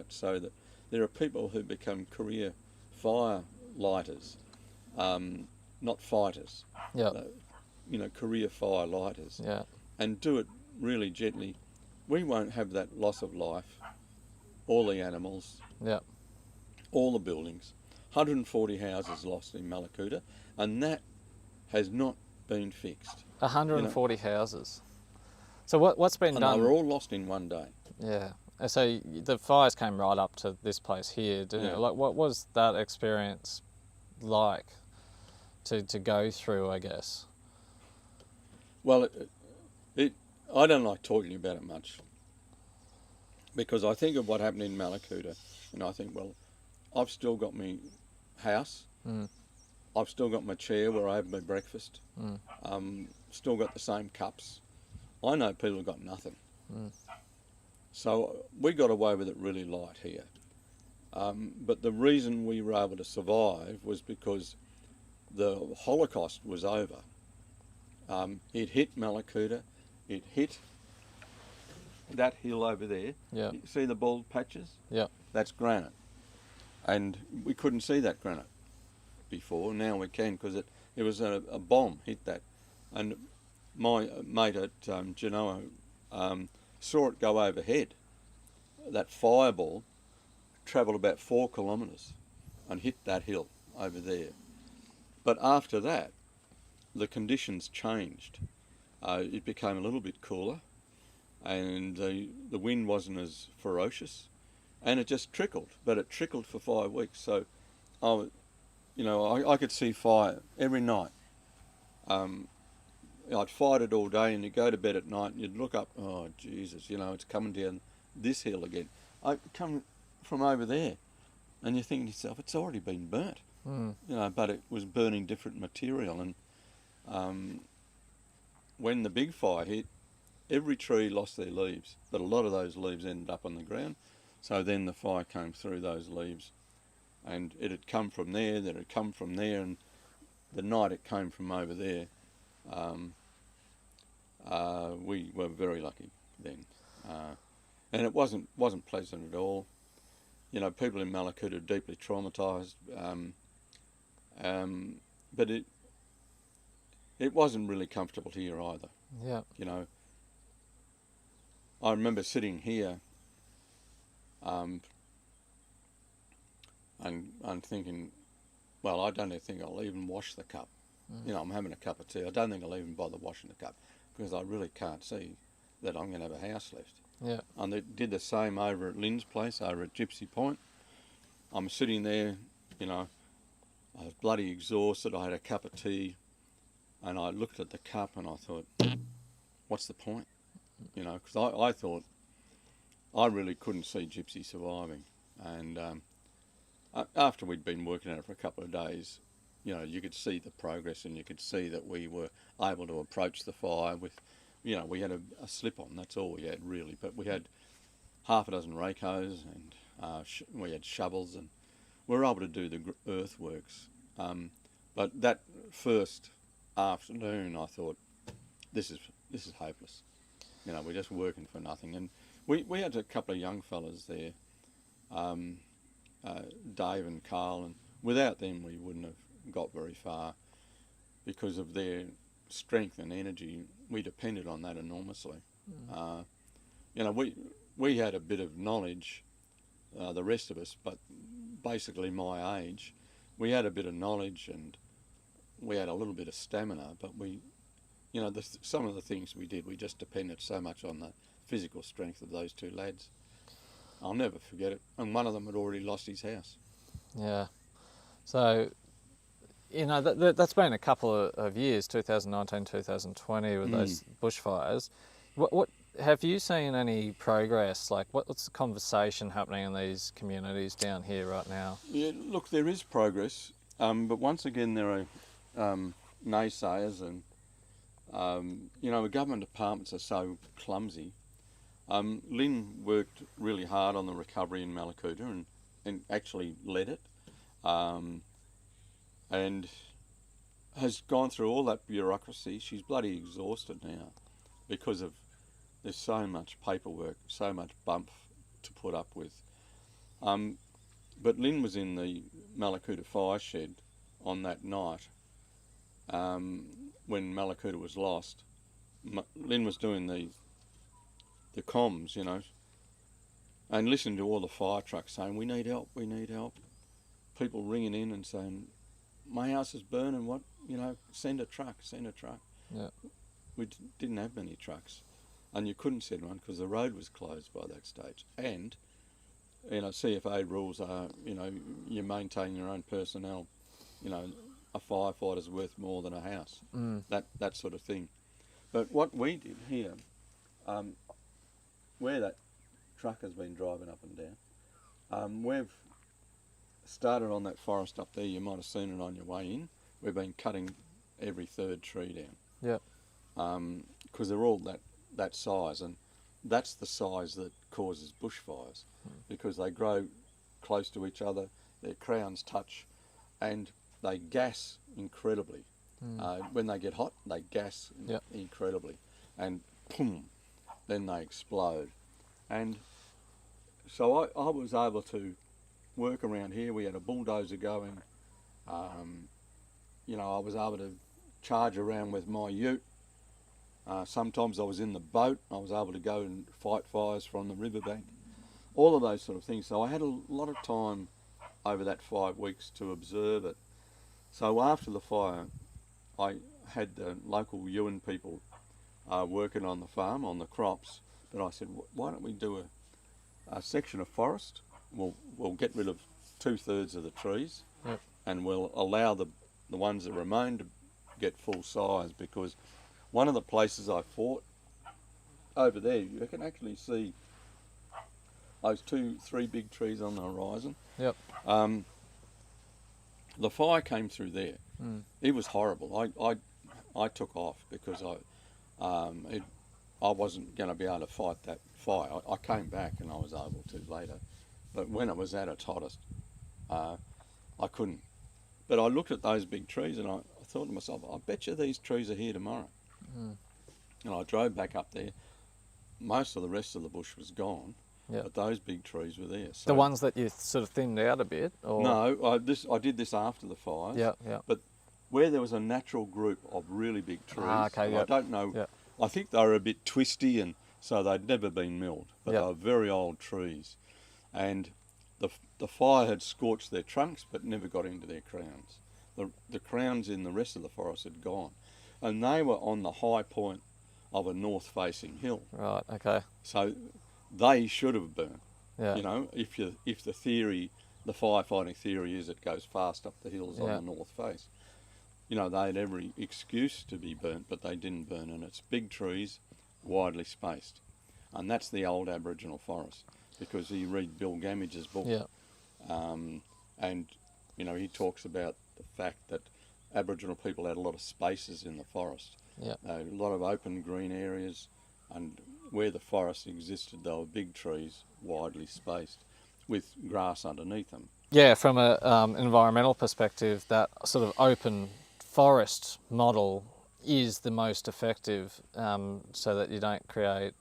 so that there are people who become career fire lighters, not fighters. Yeah. You know, career fire lighters. Yeah. And do it really gently. We won't have that loss of life, all the animals, Yeah. all the buildings. 140 houses lost in Malakuta, and that has not been fixed. 140 houses. So what's been And done? they were all lost in one day. Yeah. So the fires came right up to this place here, didn't it? Like, what was that experience like to go through, I guess? Well, I don't like talking about it much because I think of what happened in Malakuta, and I think, well, I've still got my house, I've still got my chair where I have my breakfast, still got the same cups. I know people have got nothing. So we got away with it really light here. But the reason we were able to survive was because the Holocaust was over. It hit Malakuta, it hit that hill over there. Yeah. You see the bald patches? Yeah. That's granite. And we couldn't see that granite before. Now we can because it was a bomb hit that. And my mate at Genoa saw it go overhead. That fireball travelled about 4 kilometres and hit that hill over there. But after that, the conditions changed. It became a little bit cooler, and the wind wasn't as ferocious, and it just trickled. But it trickled for 5 weeks. So, I could see fire every night. I'd fight it all day, and you'd go to bed at night, and you'd look up. Oh Jesus! It's coming down this hill again. I come from over there, and you're thinking to yourself, it's already been burnt. But it was burning different material, and when the big fire hit, every tree lost their leaves, but a lot of those leaves ended up on the ground. So then the fire came through those leaves, and it had come from there, then it had come from there, and the night it came from over there, we were very lucky then. And it wasn't pleasant at all. you know, people in Mallacoota are deeply traumatised, but it wasn't really comfortable here either. Yeah. You know, I remember sitting here and thinking, well, I don't think I'll even wash the cup. You know, I'm having a cup of tea. I don't think I'll even bother washing the cup because I really can't see that I'm going to have a house left. Yeah. And they did the same over at Lynn's place, over at Gypsy Point. I'm sitting there, you know, I was bloody exhausted. I had a cup of tea and I looked at the cup and I thought, what's the point? You know, because I thought I really couldn't see Gypsy surviving. And after we'd been working at it for a couple of days, you know, you could see the progress and you could see that we were able to approach the fire with, you know, we had a slip-on, that's all we had really, but we had half a dozen rakos and we had shovels and we were able to do the earthworks. But that first afternoon I thought, this is hopeless. You know, we're just working for nothing. And we had a couple of young fellas there, Dave and Carl, and without them we wouldn't have got very far because of their strength and energy. We depended on that enormously. You know, we had a bit of knowledge, the rest of us, but basically my age, we had a bit of knowledge and we had a little bit of stamina, but we, you know, some of the things we did, we just depended so much on the physical strength of those two lads. I'll never forget it. And one of them had already lost his house. Yeah. So, you know, that's been a couple of years, 2019, 2020, with those bushfires. What have you seen any progress? Like, what's the conversation happening in these communities down here right now? Yeah, look, there is progress, but once again there are naysayers and, you know, the government departments are so clumsy. Lynn worked really hard on the recovery in Mallacoota and actually led it. And has gone through all that bureaucracy. She's bloody exhausted now because there's so much paperwork, so much bump to put up with. But Lynn was in the Mallacoota fire shed on that night when Mallacoota was lost. Lynn was doing the comms, you know, and listening to all the fire trucks saying, we need help, we need help. People ringing in and saying, my house is burning, what, you know, send a truck, send a truck. Yeah. We didn't have many trucks and you couldn't send one because the road was closed by that stage. And, you know, CFA rules are, you know, you maintain your own personnel, you know, a firefighter's worth more than a house, that sort of thing. But what we did here, where that truck has been driving up and down, we've started on that forest up there. You might have seen it on your way in. We've been cutting every third tree down. Yeah. Because they're all that size, and that's the size that causes bushfires because they grow close to each other, their crowns touch, and they gas incredibly. When they get hot, they gas incredibly, and boom, then they explode. And so I was able to work around here. We had a bulldozer going. You know, I was able to charge around with my ute. Sometimes I was in the boat. I was able to go and fight fires from the riverbank. All of those sort of things. So I had a lot of time over that 5 weeks to observe it. So after the fire, I had the local Yuin people working on the farm, on the crops. But I said, why don't we do a section of forest? We'll get rid of 2/3 of the trees, and we'll allow the ones that remain to get full size, because one of the places I fought over there, you can actually see those 2-3 big trees on the horizon. Yep. The fire came through there. It was horrible. I took off because I wasn't going to be able to fight that fire. I came back and I was able to later, but when it was at its hottest, I couldn't. But I looked at those big trees and I thought to myself, I bet you these trees are here tomorrow. And I drove back up there. Most of the rest of the bush was gone. Yeah. But those big trees were there. So The ones that you sort of thinned out a bit? Or? no, I did this after the fires. Yeah, yeah. But where there was a natural group of really big trees, Okay, and yep. I don't know, Yep. I think they were a bit twisty, and so they'd never been milled, but Yep. they were very old trees. And the fire had scorched their trunks but never got into their crowns. The crowns in the rest of the forest had gone. And they were on the high point of a north-facing hill. Right, okay. So they should have burnt. Yeah. You know, if the theory, the firefighting theory is it goes fast up the hills on Yeah. the north face. You know, they had every excuse to be burnt, but they didn't burn. And it's big trees, widely spaced. And that's the old Aboriginal forest. Because you read Bill Gamage's book, Yeah. and, you know, he talks about the fact that Aboriginal people had a lot of spaces in the forest. Yeah. A lot of open green areas, and where the forest existed, there were big trees, widely spaced, with grass underneath them. Yeah, from an environmental perspective, that sort of open forest model is the most effective, so that you don't create,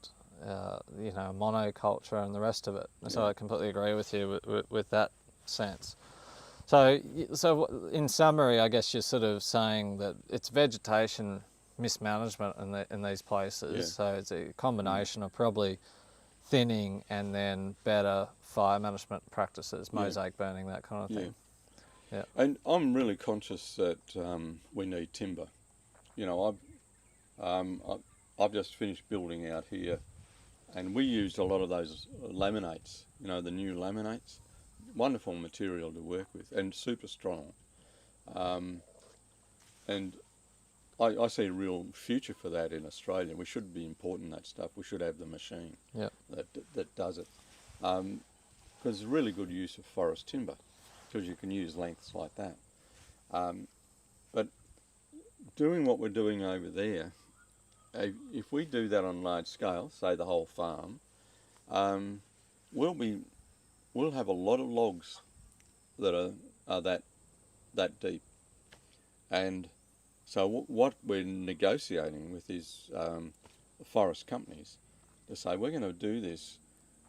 monoculture and the rest of it. So Yeah. I completely agree with you with that sense. So in summary, I guess you're sort of saying that it's vegetation mismanagement in these places. Yeah. So it's a combination of probably thinning and then better fire management practices, mosaic burning, that kind of thing. Yeah. And I'm really conscious that we need timber. You know, I've just finished building out here, and we used a lot of those laminates. You know, the new laminates. Wonderful material to work with, and super strong. And I see a real future for that in Australia. We should be importing that stuff. We should have the machine that does it. Because it's really good use of forest timber, because you can use lengths like that. But doing what we're doing over there, if we do that on large scale, say the whole farm, we'll have a lot of logs that are that deep. And so what we're negotiating with is forest companies to say, we're going to do this,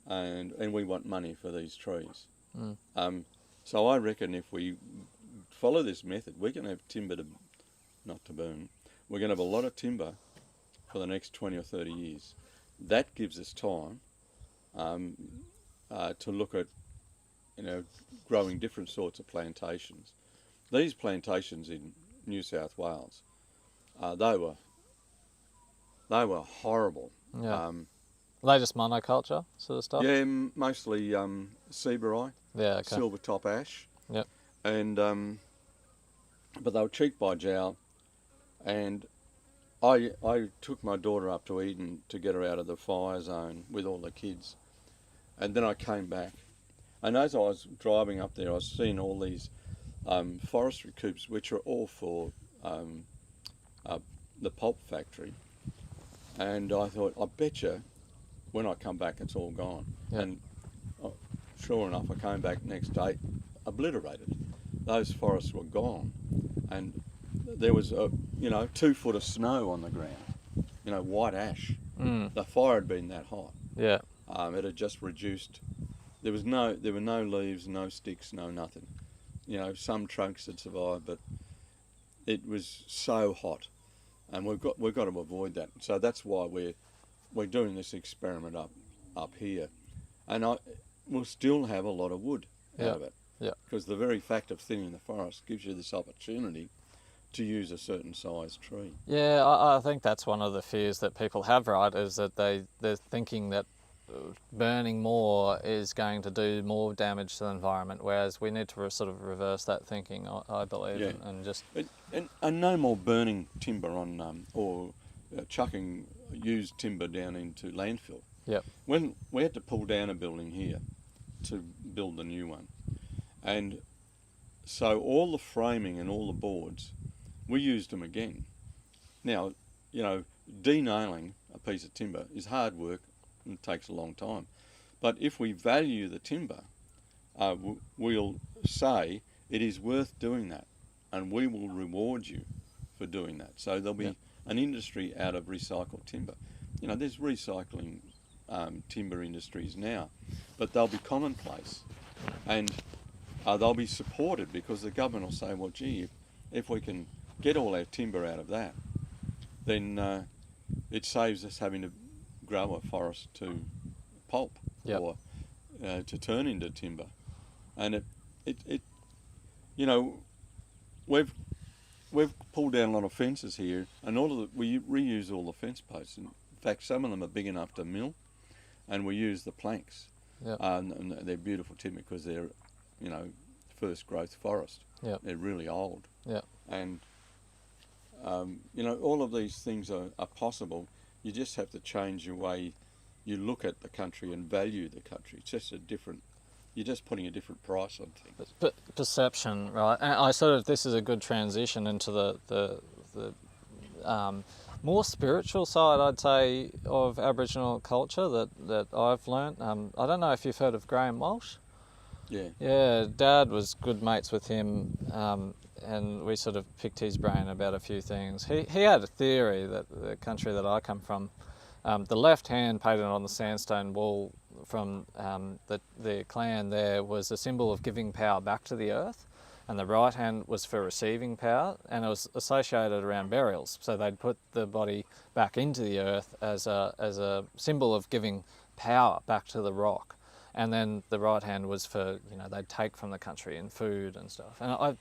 and we want money for these trees. So I reckon if we follow this method, we're going to have timber not to burn. We're going to have a lot of timber for the next 20 or 30 years. That gives us time to look at, growing different sorts of plantations. These plantations in New South Wales, they were horrible. Yeah. They just monoculture sort of stuff? Yeah, mostly seaburai, Yeah, okay. silver top ash. Yep. And but they were cheek by jowl, and I took my daughter up to Eden to get her out of the fire zone with all the kids, and then I came back, and as I was driving up there, I was seeing all these forestry coops, which are all for the pulp factory, and I thought, I bet you when I come back it's all gone. Yep. And sure enough, I came back next day, obliterated. Those forests were gone, and there was 2 foot of snow on the ground, white ash. The fire had been that hot. Yeah. It had just reduced. There were no leaves, no sticks, no nothing. Some trunks had survived, but it was so hot, and we've got to avoid that. So that's why we're doing this experiment up here, and we'll still have a lot of wood out of it. Yeah. Because the very fact of thinning the forest gives you this opportunity to use a certain size tree. Yeah, I think that's one of the fears that people have, right, is that they're thinking that burning more is going to do more damage to the environment, whereas we need to sort of reverse that thinking, I believe, Yeah. and just... And no more burning timber on or chucking used timber down into landfill. Yep. When we had to pull down a building here to build the new one, and so all the framing and all the boards, we used them again. Now, denailing a piece of timber is hard work and it takes a long time. But if we value the timber, we'll say it is worth doing that, and we will reward you for doing that. So there'll be an industry out of recycled timber. There's recycling timber industries now, but they'll be commonplace, and they'll be supported because the government will say, well, gee, if we can get all our timber out of that, then it saves us having to grow a forest to pulp or to turn into timber. And it you know, we've pulled down a lot of fences here, and we reuse all the fence posts. In fact, some of them are big enough to mill, and we use the planks. And they're beautiful timber because they're, you know, first growth forest. They're really old. And you know, all of these things are possible. You just have to change your way you look at the country and value the country. It's just you're just putting a different price on things. Perception, right? And this is a good transition into the more spiritual side, I'd say, of Aboriginal culture that I've learnt. I don't know if you've heard of Graham Walsh. Yeah, Dad was good mates with him, and we sort of picked his brain about a few things. He had a theory that the country that I come from, the left hand painted on the sandstone wall from the clan there was a symbol of giving power back to the earth, and the right hand was for receiving power, and it was associated around burials. So they'd put the body back into the earth as a symbol of giving power back to the rock. And then the right hand was for, you know, they'd take from the country in food and stuff. And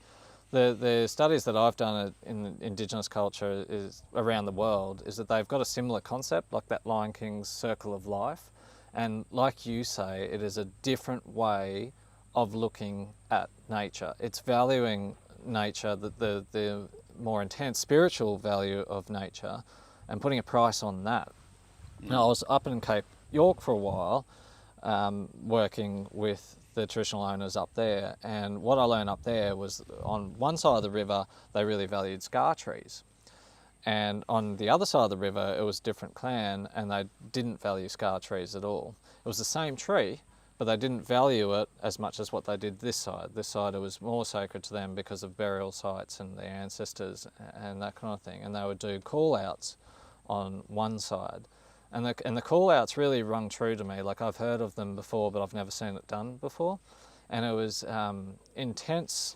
the studies that I've done in Indigenous culture is around the world is that they've got a similar concept, like that Lion King's circle of life. And like you say, it is a different way of looking at nature. It's valuing nature, the more intense spiritual value of nature, and putting a price on that. Now, I was up in Cape York for a while, working with the traditional owners up there, and what I learned up there was on one side of the river they really valued scar trees, and on the other side of the river it was a different clan and they didn't value scar trees at all. It was the same tree, but they didn't value it as much as what they did this side. This side, it was more sacred to them because of burial sites and their ancestors and that kind of thing, and they would do call-outs on one side. And the call-outs really rung true to me. Like, I've heard of them before, but I've never seen it done before. And it was intense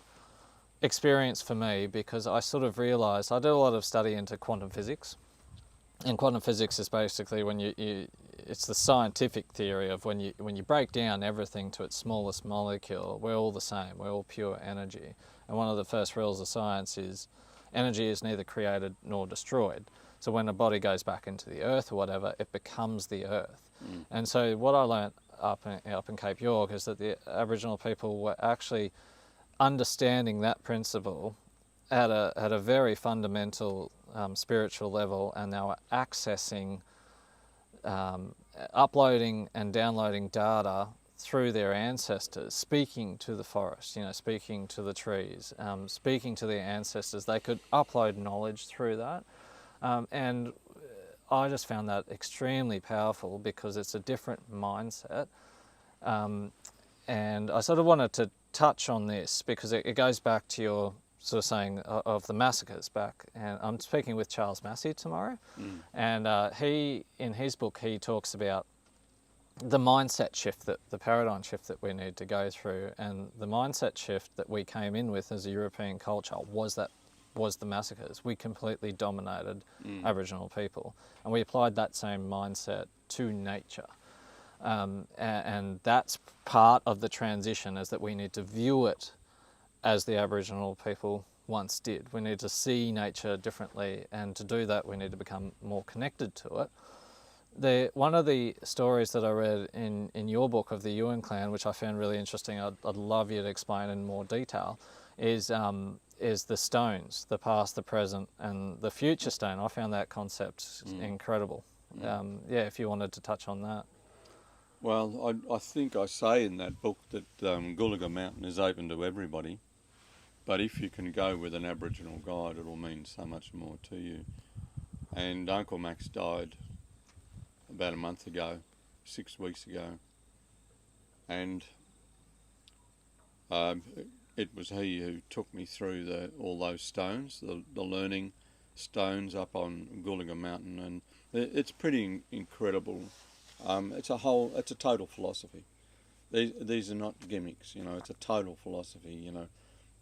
experience for me because I sort of realised, I did a lot of study into quantum physics. And quantum physics is basically when it's the scientific theory of when you break down everything to its smallest molecule, we're all the same, we're all pure energy. And one of the first rules of science is energy is neither created nor destroyed. So when a body goes back into the earth or whatever, it becomes the earth. And so what I learnt up in Cape York is that the Aboriginal people were actually understanding that principle at a very fundamental spiritual level, and they were accessing, uploading and downloading data through their ancestors, speaking to the forest, you know, speaking to the trees, speaking to their ancestors. They could upload knowledge through that. And I just found that extremely powerful because it's a different mindset. And I sort of wanted to touch on this because it goes back to your sort of saying of the massacres back. And I'm speaking with Charles Massey tomorrow. And he, in his book, he talks about the mindset shift, the paradigm shift that we need to go through. And the mindset shift that we came in with as a European culture was the massacres. We completely dominated Aboriginal people, and we applied that same mindset to nature. And that's part of the transition, is that we need to view it as the Aboriginal people once did. We need to see nature differently, and to do that we need to become more connected to it. One of the stories that I read in your book of the Yuin clan, which I found really interesting, I'd love you to explain in more detail, is the stones, the past, the present, and the future stone. I found that concept incredible. If you wanted to touch on that. Well, I think I say in that book that Gulliga Mountain is open to everybody, but if you can go with an Aboriginal guide, it'll mean so much more to you. And Uncle Max died about a month ago, 6 weeks ago, and it was he who took me through all those stones, the learning stones up on Gulliga Mountain, and it's pretty incredible It's a total philosophy. These are not gimmicks, you know, it's a total philosophy, you know.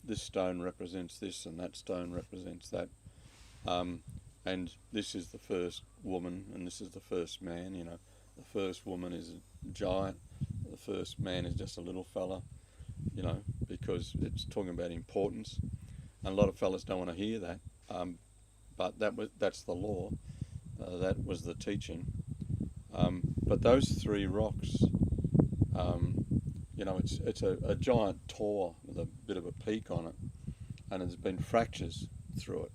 This stone represents this and that stone represents that. And this is the first woman and this is the first man, you know. The first woman is a giant, the first man is just a little fella, you know, because it's talking about importance. And a lot of fellas don't want to hear that, but that's the law. That was the teaching. But those three rocks, you know, it's a giant tor with a bit of a peak on it, and there's been fractures through it.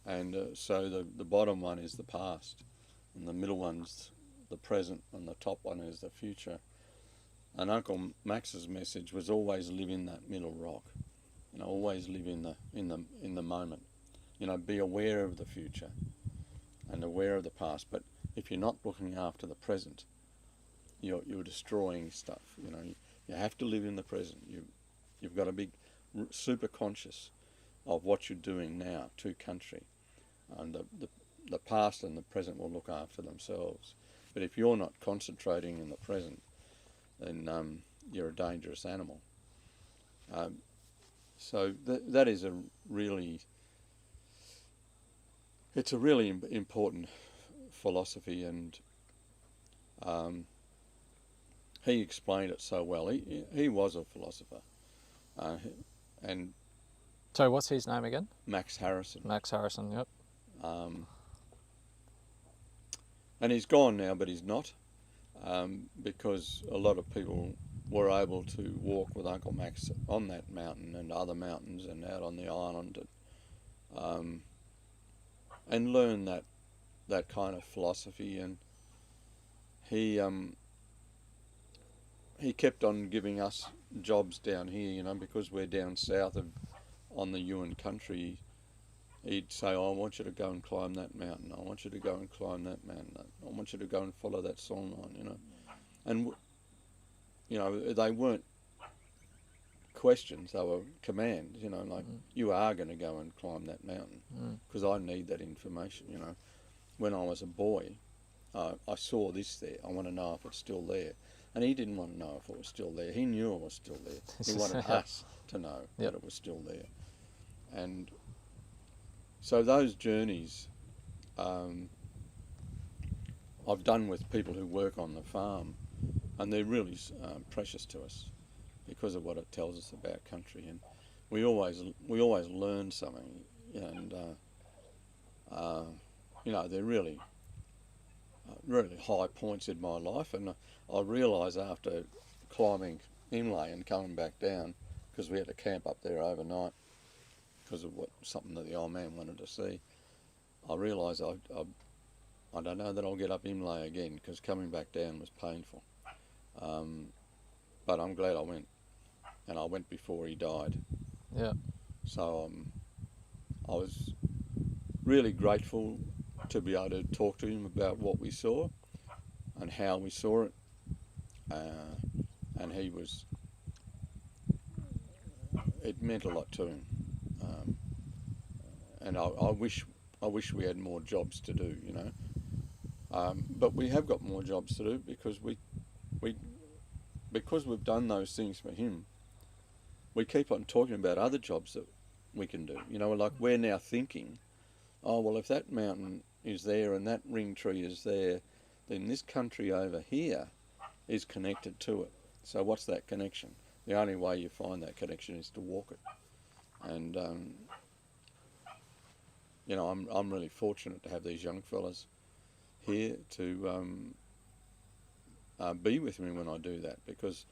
And so the bottom one is the past, and the middle one's the present, and the top one is the future. And Uncle Max's message was always live in that middle rock, you know, always live in the moment. You know, be aware of the future and aware of the past. But if you're not looking after the present, you're destroying stuff. You know, you have to live in the present. You've got to be super conscious of what you're doing now to country, and the past and the present will look after themselves. But if you're not concentrating in the present, then you're a dangerous animal. So that is it's a really important philosophy, and he explained it so well. He was a philosopher, and So what's his name again? Max Harrison. Max Harrison, yep. And he's gone now, but he's not, because a lot of people were able to walk with Uncle Max on that mountain and other mountains and out on the island, and learn that kind of philosophy. And he kept on giving us jobs down here, you know, because we're down south on the Yuin country. He'd say, I want you to go and climb that mountain. I want you to go and climb that mountain. I want you to go and follow that song line, you know. And, you know, they weren't questions, they were commands, you know, like, you are going to go and climb that mountain, because I need that information, you know. When I was a boy, I saw this there. I want to know if it's still there. And he didn't want to know if it was still there. He knew it was still there. He wanted us to know that it was still there. And so those journeys I've done with people who work on the farm, and they're really precious to us because of what it tells us about country. And we always learn something, and you know, they're really high points in my life. And I realised after climbing Imlay and coming back down, because we had to camp up there overnight because of something that the old man wanted to see, I realised I don't know that I'll get up Imlay again, because coming back down was painful. But I'm glad I went, and I went before he died. Yeah. So I was really grateful to be able to talk to him about what we saw and how we saw it. And it meant a lot to him. And I wish we had more jobs to do, you know. But we have got more jobs to do, because because we've done those things for him. We keep on talking about other jobs that we can do. You know, like we're now thinking, oh, well, if that mountain is there and that ring tree is there, then this country over here is connected to it. So what's that connection? The only way you find that connection is to walk it. And you know, I'm really fortunate to have these young fellas here to be with me when I do that, because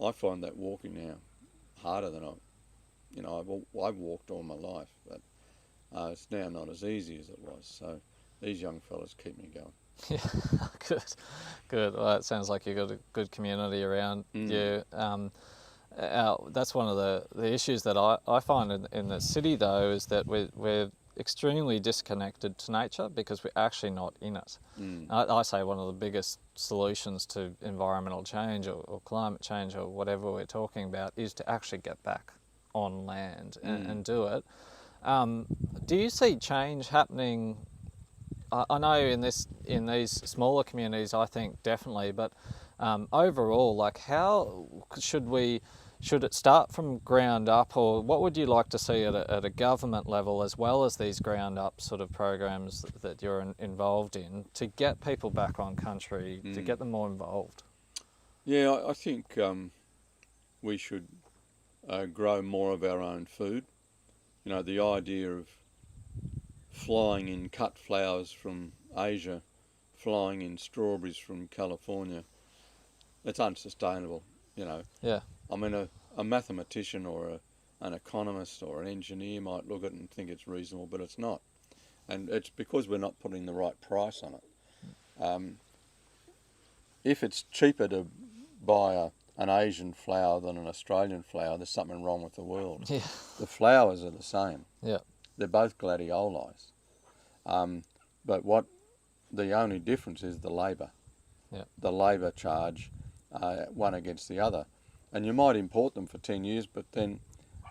I find that walking now harder than I've walked all my life, but it's now not as easy as it was. So these young fellas keep me going. Yeah, good. Well, it sounds like you've got a good community around you. That's one of the issues that I find in the city, though, is that we're extremely disconnected to nature because we're actually not in it. I say one of the biggest solutions to environmental change or climate change or whatever we're talking about is to actually get back on land and do it. Do you see change happening I know in these smaller communities, I think definitely, but overall, like how should it start from ground up, or what would you like to see at a government level as well as these ground up sort of programs that you're involved in to get people back on country, to get them more involved? Yeah, I think we should grow more of our own food. You know, the idea of flying in cut flowers from Asia, flying in strawberries from California, it's unsustainable, you know. Yeah. I mean, a mathematician or an economist or an engineer might look at it and think it's reasonable, but it's not. And it's because we're not putting the right price on it. If it's cheaper to buy an Asian flower than an Australian flower, there's something wrong with the world. Yeah. The flowers are the same. Yeah. They're both gladiolis. But the only difference is the labour. Yeah. The labour charge, one against the other. And you might import them for 10 years, but then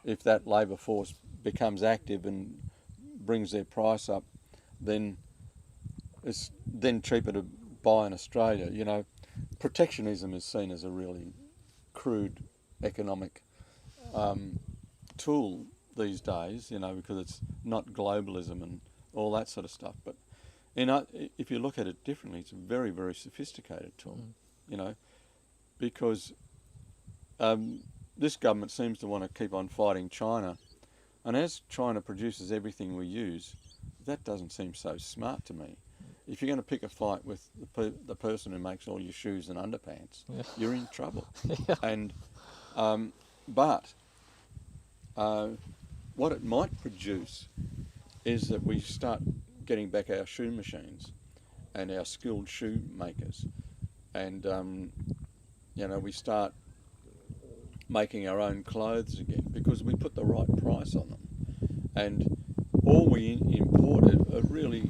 if that labour force becomes active and brings their price up, then it's then cheaper to buy in Australia. You know, protectionism is seen as a really crude economic tool these days, you know, because it's not globalism and all that sort of stuff. But, you know, if you look at it differently, it's a very, very sophisticated tool, you know, because this government seems to want to keep on fighting China. And as China produces everything we use, that doesn't seem so smart to me. If you're going to pick a fight with the person who makes all your shoes and underpants, you're in trouble. Yeah. And but what it might produce is that we start getting back our shoe machines and our skilled shoe makers, and you know, we start making our own clothes again because we put the right price on them. And all we imported are really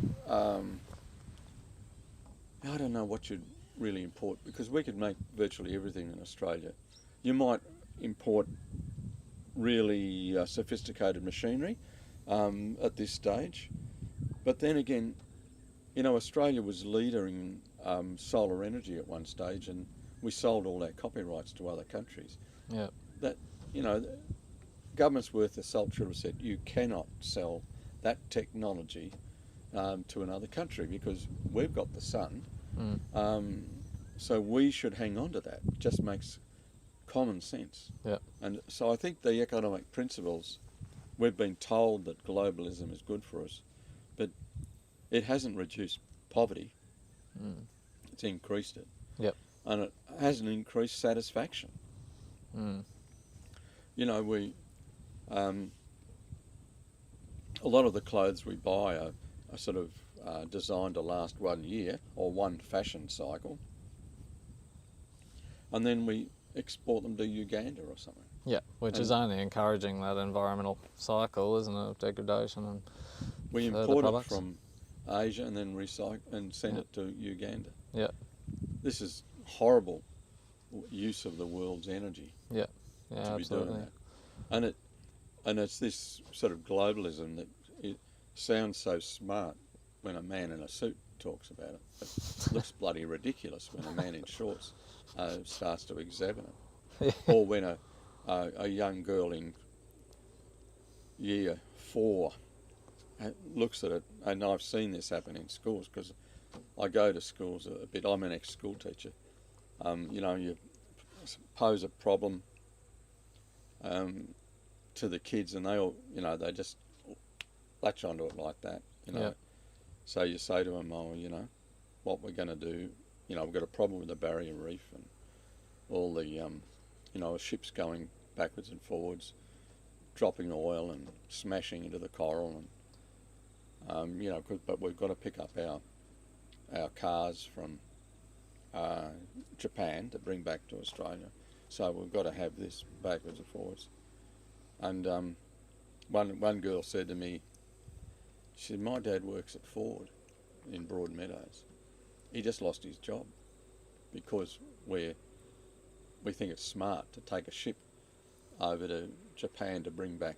I don't know what you'd really import, because we could make virtually everything in Australia. You might import really sophisticated machinery at this stage, but then again, you know, Australia was leader in solar energy at one stage, and we sold all our copyrights to other countries. Yeah. That, you know, governments worth their salt should have said, you cannot sell that technology to another country because we've got the sun. So we should hang on to that. It just makes common sense. Yeah. And so I think the economic principles, we've been told that globalism is good for us, but it hasn't reduced poverty. It's increased it. Yep. And it hasn't increased satisfaction. You know, we a lot of the clothes we buy are sort of designed to last 1 year or one fashion cycle, and then we export them to Uganda or something. Yeah, which is only encouraging that environmental cycle, isn't it, of degradation and we further import products. it from Asia and then recycle and send it to Uganda. Yeah. This is horrible use of the world's energy. Yeah. Yeah, to absolutely. be doing that. And it's this sort of globalism that it sounds so smart when a man in a suit talks about it. It looks bloody ridiculous when a man in shorts starts to examine it. Or when a young girl in year 4 looks at it, and I've seen this happen in schools because I go to schools a bit. I'm an ex-school teacher. You know, you pose a problem to the kids, and they all, you know, they just latch onto it like that, you know. Yeah. So you say to them, oh, you know, what we're going to do, you know, we've got a problem with the barrier reef and all the, you know, ships going backwards and forwards, dropping oil and smashing into the coral, and you know, but we've got to pick up our cars from Japan to bring back to Australia. So we've got to have this backwards and forwards. And one girl said to me, she said, my dad works at Ford in Broadmeadows. He just lost his job because we think it's smart to take a ship over to Japan to bring back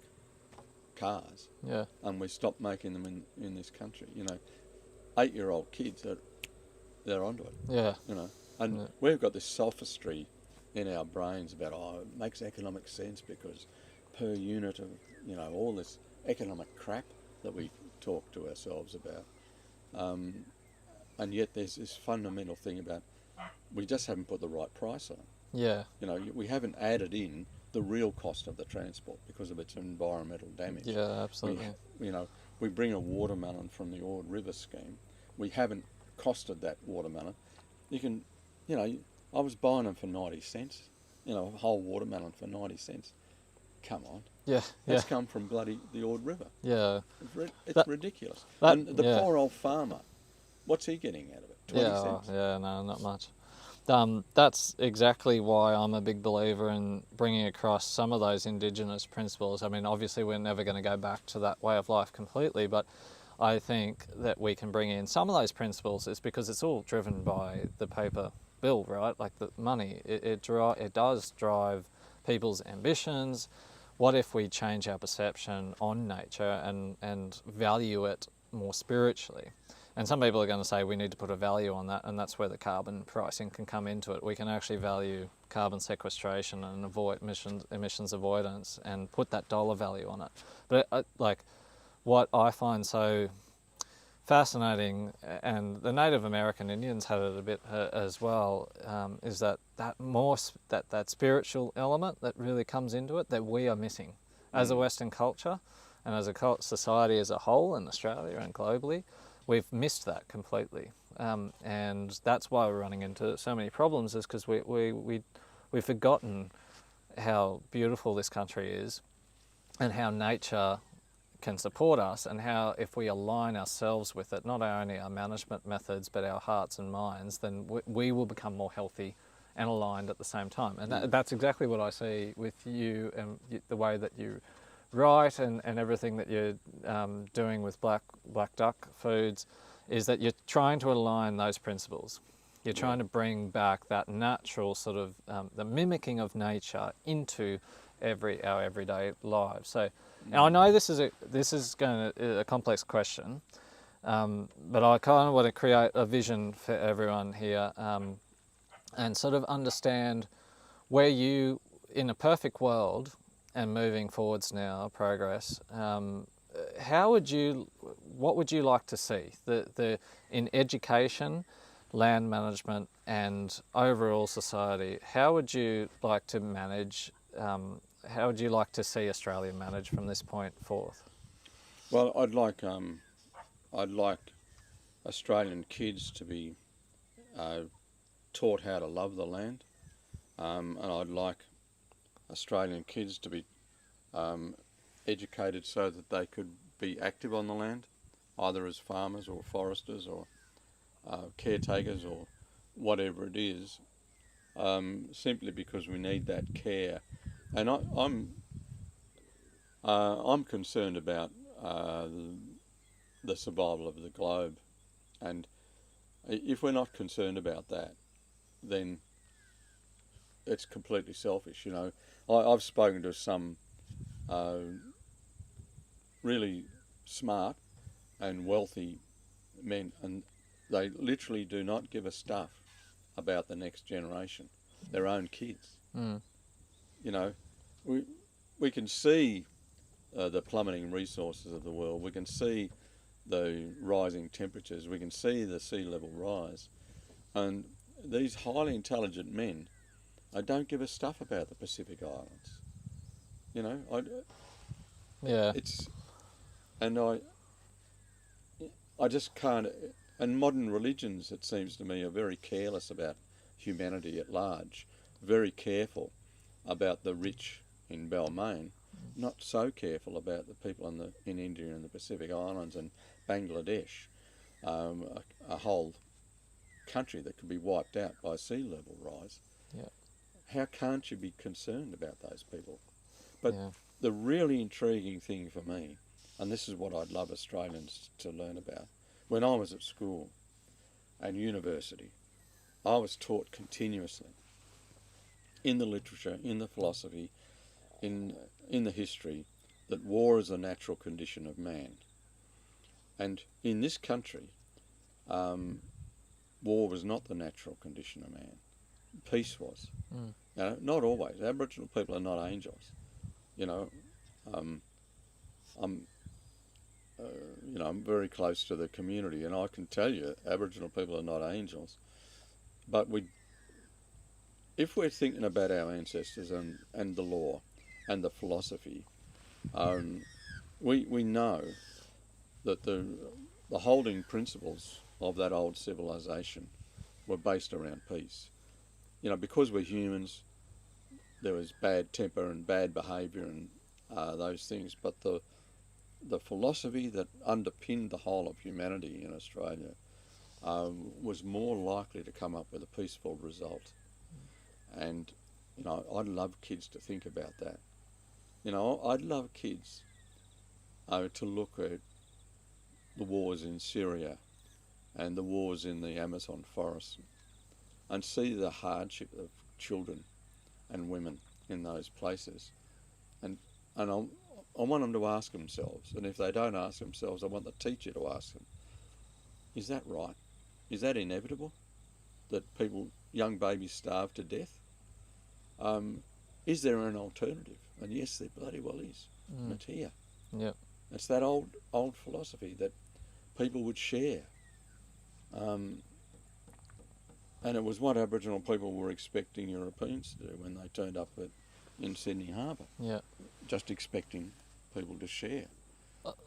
cars. Yeah. And we stopped making them in this country, you know. 8-year-old kids, they're onto it, Yeah. you know. And Yeah. we've got this sophistry in our brains about, it makes economic sense because per unit of, all this economic crap that we talk to ourselves about. And yet there's this fundamental thing about we just haven't put the right price on it. Yeah. We haven't added in the real cost of the transport because of its environmental damage. Yeah, absolutely. We bring a watermelon from the Ord River scheme. We haven't costed that watermelon. You can, I was buying them for 90 cents, a whole watermelon for 90 cents. Come on. Yeah. That's come from bloody the Ord River. Yeah. It's ridiculous. And the poor old farmer, what's he getting out of it? 20 cents? Yeah, no, not much. That's exactly why I'm a big believer in bringing across some of those Indigenous principles. I mean, obviously we're never going to go back to that way of life completely, but I think that we can bring in some of those principles. It's because it's all driven by the paper bill, right? Like the money. It does drive people's ambitions. What if we change our perception on nature and value it more spiritually? And some people are going to say we need to put a value on that, and that's where the carbon pricing can come into it. We can actually value carbon sequestration and avoid emissions avoidance and put that dollar value on it. But what I find so fascinating, and the Native American Indians had it a bit as well, is that spiritual element that really comes into it that we are missing as a Western culture and as a society as a whole in Australia and globally. We've missed that completely, and that's why we're running into so many problems. Is because we've forgotten how beautiful this country is, and how nature can support us, and how if we align ourselves with it, not only our management methods but our hearts and minds, then we will become more healthy and aligned at the same time. And that's exactly what I see with you and the way that you write and everything that you're doing with Black Duck Foods, is that you're trying to align those principles. You're trying to bring back that natural sort of the mimicking of nature into our everyday lives. So, and I know this is a complex question, but I kind of want to create a vision for everyone here, and sort of understand where you, in a perfect world, and moving forwards now, progress, what would you like to see in education, land management, and overall society? How would you like to manage? How would you like to see Australia manage from this point forth? Well, I'd like Australian kids to be taught how to love the land, and I'd like Australian kids to be educated so that they could be active on the land, either as farmers or foresters or caretakers or whatever it is, simply because we need that care. And I'm concerned about the survival of the globe, and if we're not concerned about that, then it's completely selfish. I've spoken to some really smart and wealthy men, and they literally do not give a stuff about the next generation, their own kids. We can see the plummeting resources of the world. We can see the rising temperatures. We can see the sea level rise, and these highly intelligent men, I don't give a stuff about the Pacific Islands. I just can't. And modern religions, it seems to me, are very careless about humanity at large, very careful about the rich in Balmain, not so careful about the people in India and the Pacific Islands and Bangladesh, a whole country that could be wiped out by sea level rise. Yeah. How can't you be concerned about those people? But the really intriguing thing for me, and this is what I'd love Australians to learn about, when I was at school and university, I was taught continuously in the literature, in the philosophy, in the history, that war is a natural condition of man. And in this country, war was not the natural condition of man. Peace was. Mm. You know, not always. Aboriginal people are not angels. You know, I'm I'm very close to the community, and I can tell you, Aboriginal people are not angels. But if we're thinking about our ancestors and the law and the philosophy, we know that the holding principles of that old civilization were based around peace. You know, because we're humans, there was bad temper and bad behaviour and those things, but the philosophy that underpinned the whole of humanity in Australia was more likely to come up with a peaceful result. And, you know, I'd love kids to think about that. You know, I'd love kids to look at the wars in Syria and the wars in the Amazon forest and see the hardship of children and women in those places. And I want them to ask themselves, and if they don't ask themselves, I want the teacher to ask them, is that right? Is that inevitable? That young babies starve to death? Is there an alternative? And yes, there bloody well is. And it's here. Yep. It's that old philosophy that people would share. And it was what Aboriginal people were expecting Europeans to do when they turned up in Sydney Harbour. Yeah. Just expecting people to share.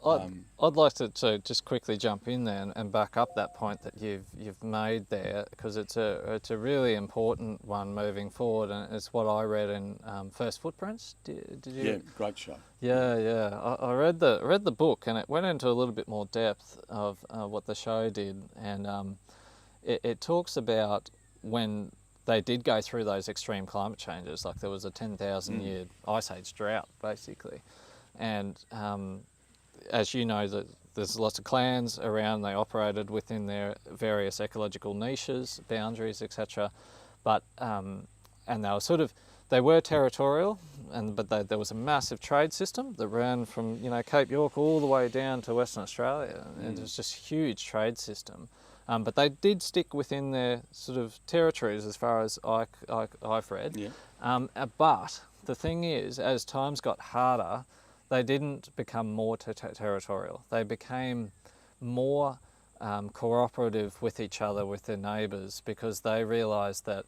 I'd like to just quickly jump in there and back up that point that you've made there, because it's a really important one moving forward, and it's what I read in First Footprints. Did you? Yeah, great show. Yeah. I read the book, and it went into a little bit more depth of what the show did, and it talks about when they did go through those extreme climate changes, like there was a 10,000 year ice age drought, basically, and as you know, there's lots of clans around. They operated within their various ecological niches, boundaries, etc. But and they were territorial, but there was a massive trade system that ran from Cape York all the way down to Western Australia, and it was just a huge trade system. But they did stick within their sort of territories, as far as I've read. Yeah. But the thing is, as times got harder, they didn't become more territorial. They became more cooperative with each other, with their neighbours, because they realised that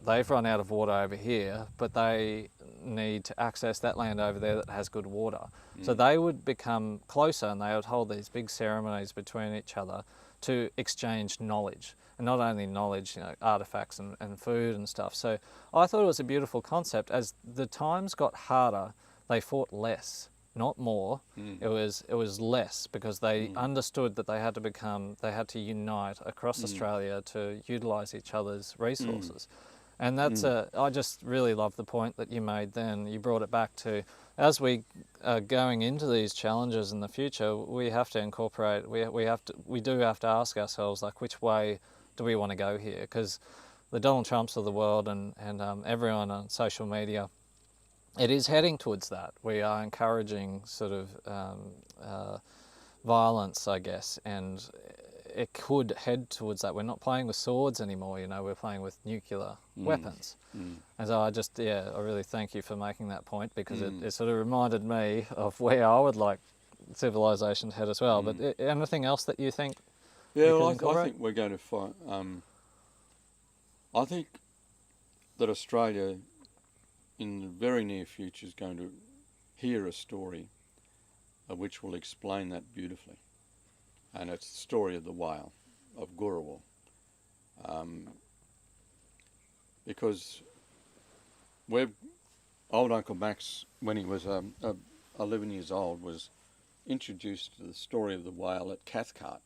they've run out of water over here, but they need to access that land over there that has good water. So they would become closer, and they would hold these big ceremonies between each other to exchange knowledge. And not only knowledge, artefacts and food and stuff. So I thought it was a beautiful concept. As the times got harder, they fought less, not more. It was less, because they understood that they had to unite across Australia to utilise each other's resources. And that's I just really love the point that you made then. You brought it back to, as we are going into these challenges in the future, we have to incorporate, we do have to ask ourselves, like, which way do we want to go here? Because the Donald Trumps of the world and everyone on social media, it is heading towards that. We are encouraging sort of violence, I guess, and it could head towards that. We're not playing with swords anymore, we're playing with nuclear weapons. And so I really thank you for making that point, because it sort of reminded me of where I would like civilization to head as well. But anything else that you think? Yeah, well, I think we're going to find. I think that Australia, in the very near future, is going to hear a story which will explain that beautifully. And it's the story of the whale, of Gurrawal. Because old Uncle Max, when he was 11 years old, was introduced to the story of the whale at Cathcart,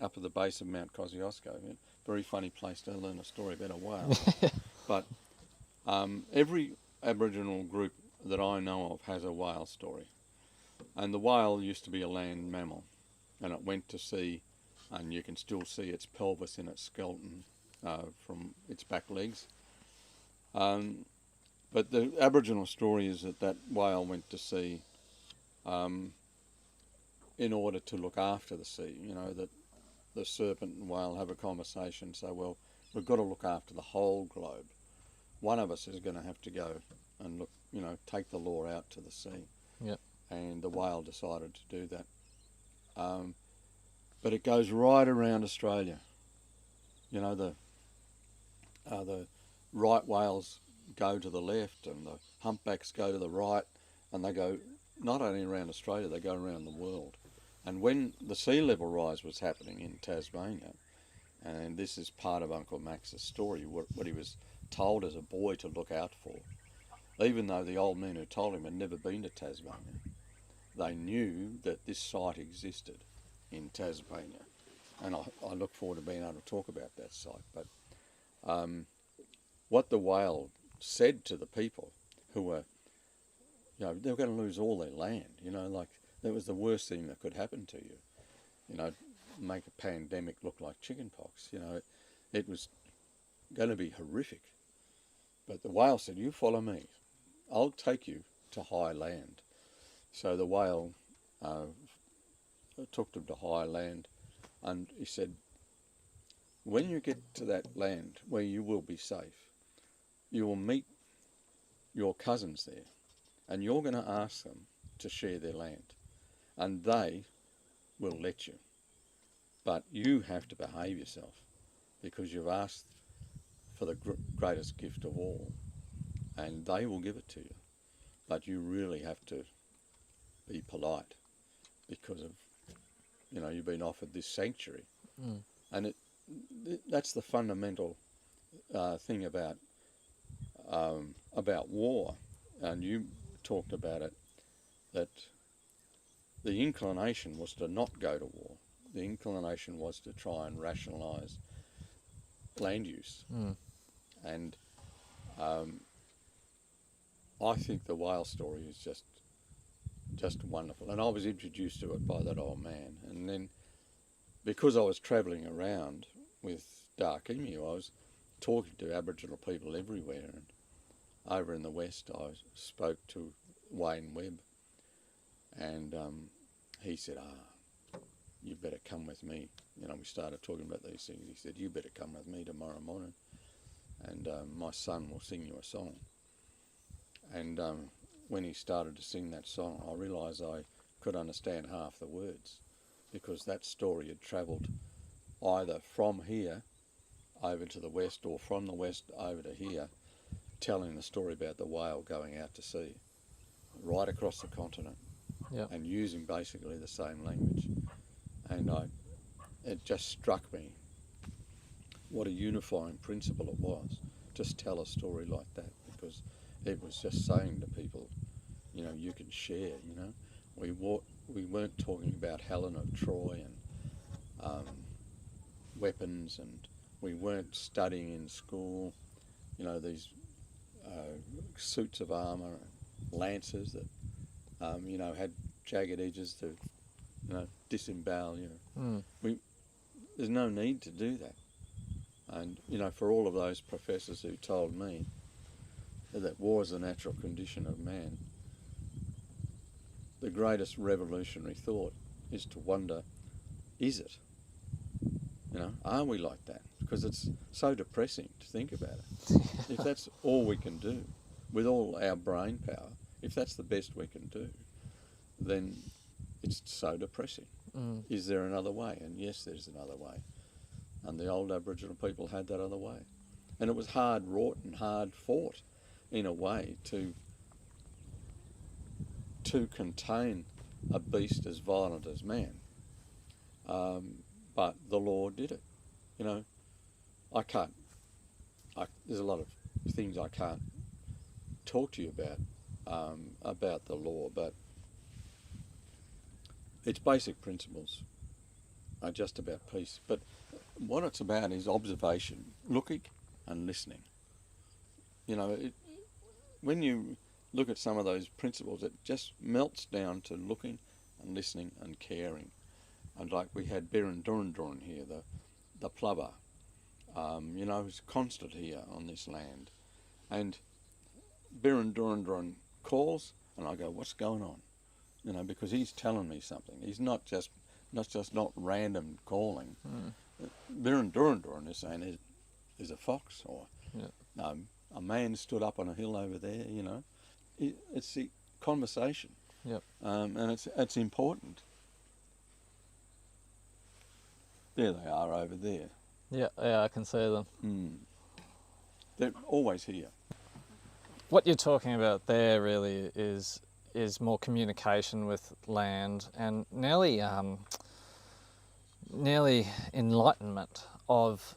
up at the base of Mount Kosciuszko. Very funny place to learn a story about a whale. But every Aboriginal group that I know of has a whale story. And the whale used to be a land mammal, and it went to sea, and you can still see its pelvis in its skeleton from its back legs. But the Aboriginal story is that whale went to sea in order to look after the sea, that the serpent and whale have a conversation, say, well, we've got to look after the whole globe. One of us is going to have to go and look, take the law out to the sea. Yep. And the whale decided to do that. But it goes right around Australia. The right whales go to the left and the humpbacks go to the right, and they go not only around Australia, they go around the world. And when the sea level rise was happening in Tasmania, and this is part of Uncle Max's story, what he was told as a boy to look out for, even though the old men who told him had never been to Tasmania, they knew that this site existed in Tasmania. And I look forward to being able to talk about that site. But what the whale said to the people who were, they were going to lose all their land, like that was the worst thing that could happen to you, make a pandemic look like chickenpox, it was going to be horrific. But the whale said, you follow me, I'll take you to high land. So the whale took them to high land, and he said, when you get to that land where you will be safe, you will meet your cousins there, and you're going to ask them to share their land, and they will let you. But you have to behave yourself, because you've asked for the greatest gift of all, and they will give it to you. But you really have to be polite, because of, you've been offered this sanctuary. Mm. And that's the fundamental thing about war. And you talked about it, that the inclination was to not go to war. The inclination was to try and rationalise land use. Mm. And I think the whale story is just wonderful. And I was introduced to it by that old man. And then, because I was travelling around with Dark Emu, I was talking to Aboriginal people everywhere. And over in the West, I spoke to Wayne Webb, and he said, you better come with me. We started talking about these things. He said, you better come with me tomorrow morning, and my son will sing you a song. And when he started to sing that song, I realised I could understand half the words, because that story had travelled either from here over to the west, or from the west over to here, telling the story about the whale going out to sea, right across the continent. Yep. And using basically the same language. And it just struck me what a unifying principle it was, just tell a story like that, because it was just saying to people, you can share, We weren't talking about Helen of Troy and weapons, and we weren't studying in school, these suits of armour and lances that, had jagged edges to, disembowel, there's no need to do that. And, for all of those professors who told me that war is the natural condition of man, the greatest revolutionary thought is to wonder, is it? Are we like that? Because it's so depressing to think about it. If that's all we can do, with all our brain power, if that's the best we can do, then it's so depressing. Mm. Is there another way? And yes, there's another way. And the old Aboriginal people had that other way. And it was hard wrought and hard fought, in a way, to contain a beast as violent as man. But the law did it. There's a lot of things I can't talk to you about the law, but its basic principles are just about peace. But what it's about is observation, looking and listening. When you look at some of those principles, it just melts down to looking and listening and caring. And like we had Birrendurrundurrun here, the plover, who's constant here on this land. And Birrendurrundurrun calls, and I go, what's going on? Because he's telling me something. He's not just That's just not random calling. Birrendurrendurren is saying is a fox, or a man stood up on a hill over there. You know, it's the conversation, and it's important. There they are over there. Yeah, I can see them. They're always here. What you're talking about there really is more communication with land, and nearly enlightenment of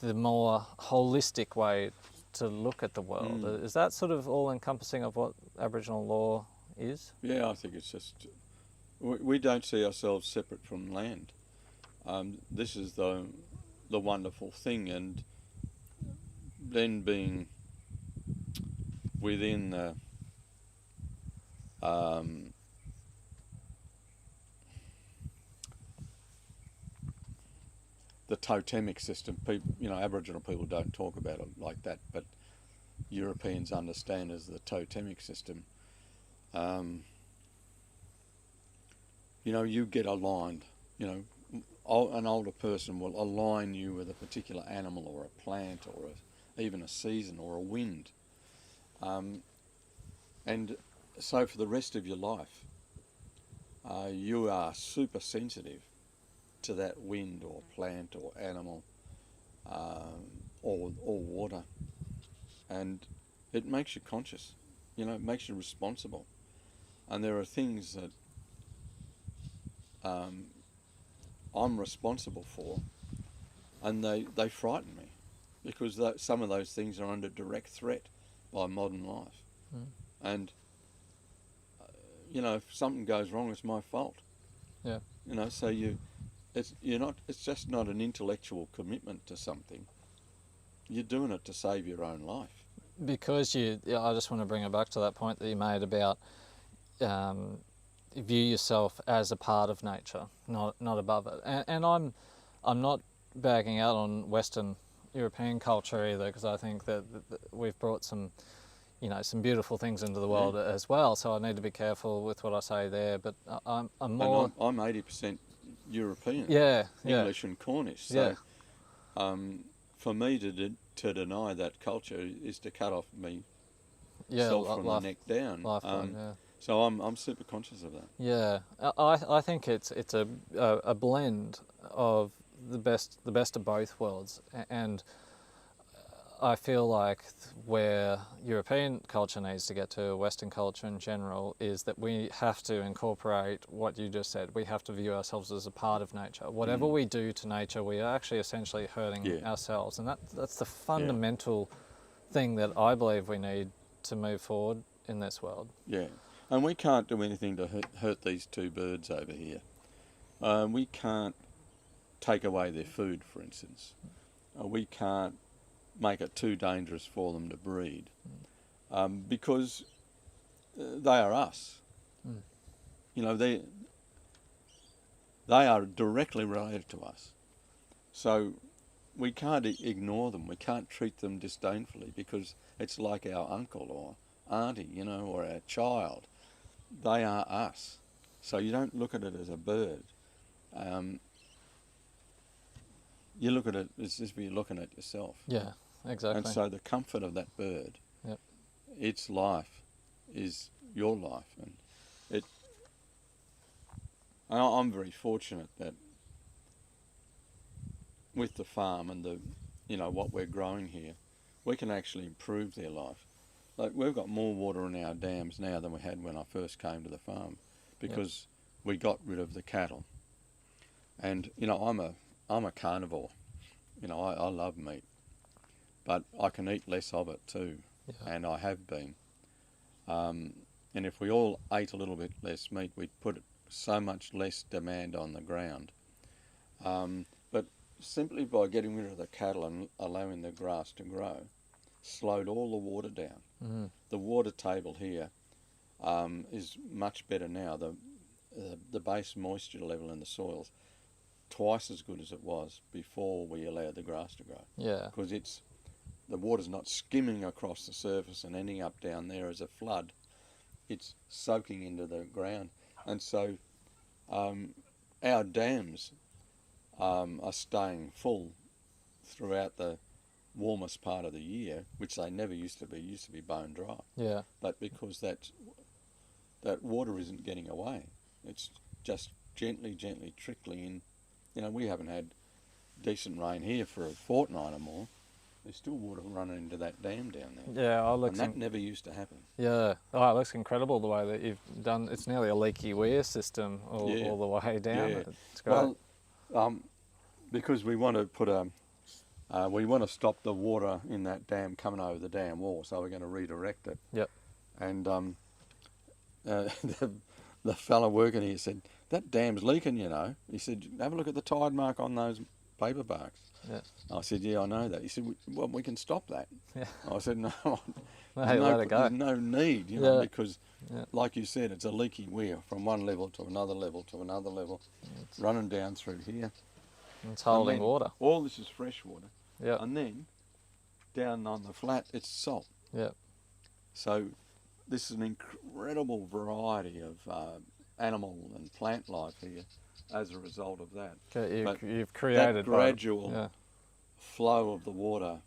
the more holistic way to look at the world. Is that sort of all encompassing of what Aboriginal law is? Yeah, I think it's just we don't see ourselves separate from land. This is the wonderful thing, and then being within the totemic system. People, Aboriginal people don't talk about it like that, but Europeans understand as the totemic system. You get aligned. An older person will align you with a particular animal or a plant or even a season or a wind. And so for the rest of your life, you are super sensitive to that wind or plant or animal or water. And it makes you conscious, it makes you responsible. And there are things that I'm responsible for, and they frighten me, because some of those things are under direct threat by modern life. And if something goes wrong, it's my fault. Yeah. So it's just not an intellectual commitment to something. You're doing it to save your own life. Because I just want to bring it back to that point that you made about view yourself as a part of nature, not above it. And I'm not bagging out on Western European culture either, because I think that we've brought some beautiful things into the world as well. So I need to be careful with what I say there. But I'm more. And I'm 80% European. Yeah. English and Cornish. So for me to deny that culture is to cut off myself from the neck down. So I'm super conscious of that. Yeah, I think it's a blend of the best of both worlds, and I feel like where European culture needs to get to, Western culture in general, is that we have to incorporate what you just said. We have to view ourselves as a part of nature. Whatever we do to nature, we are actually essentially hurting ourselves, and that's the fundamental thing that I believe we need to move forward in this world. Yeah. And we can't do anything to hurt these two birds over here. We can't take away their food, for instance. We can't make it too dangerous for them to breed, because they are us. They are directly related to us. So we can't ignore them. We can't treat them disdainfully, because it's like our uncle or auntie, or our child. They are us. So you don't look at it as a bird. You look at it as if you're looking at yourself. Yeah, exactly. And so the comfort of that bird, its life, is your life. And I'm very fortunate that with the farm and what we're growing here, we can actually improve their life. Like, we've got more water in our dams now than we had when I first came to the farm, because we got rid of the cattle. And I'm a carnivore. I love meat, but I can eat less of it too, and I have been. And if we all ate a little bit less meat, we'd put so much less demand on the ground. But simply by getting rid of the cattle and allowing the grass to grow, slowed all the water down. The water table here is much better now. The base moisture level in the soil's twice as good as it was before we allowed the grass to grow. Yeah. Because the water's not skimming across the surface and ending up down there as a flood. It's soaking into the ground. And so our dams are staying full throughout the warmest part of the year, which they never used to be. Used to be bone dry. Yeah. But because that water isn't getting away, it's just gently trickling in. We haven't had decent rain here for a fortnight or more. There's still water running into that dam down there. Yeah, and that never used to happen. Yeah. Oh, it looks incredible the way that you've done. It's nearly a leaky weir system all the way down. Yeah. It's great. Well, because we want to put we want to stop the water in that dam coming over the dam wall, so we're going to redirect it. Yep. And the fella working here said, that dam's leaking, He said, have a look at the tide mark on those paper barks. Yeah. I said, yeah, I know that. He said, well, we can stop that. Yeah. I said, no, Hey, let it go. there's no need, because, like you said, it's a leaky weir from one level to another level to another level, running down through here. It's holding water. All this is fresh water. Yeah. And then, down on the flat, it's salt. Yeah. So, this is an incredible variety of animal and plant life here as a result of that. You've created that gradual flow of the water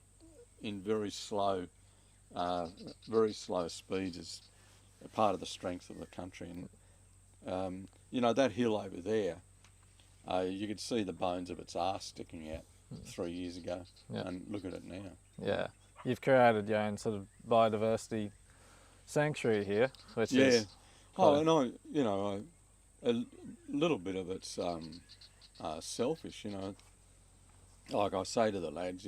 in very slow speeds is a part of the strength of the country. And that hill over there, you could see the bones of its arse sticking out 3 years ago, and look at it now. Yeah, you've created your own sort of biodiversity sanctuary here, which is. And a little bit of it's selfish, Like I say to the lads,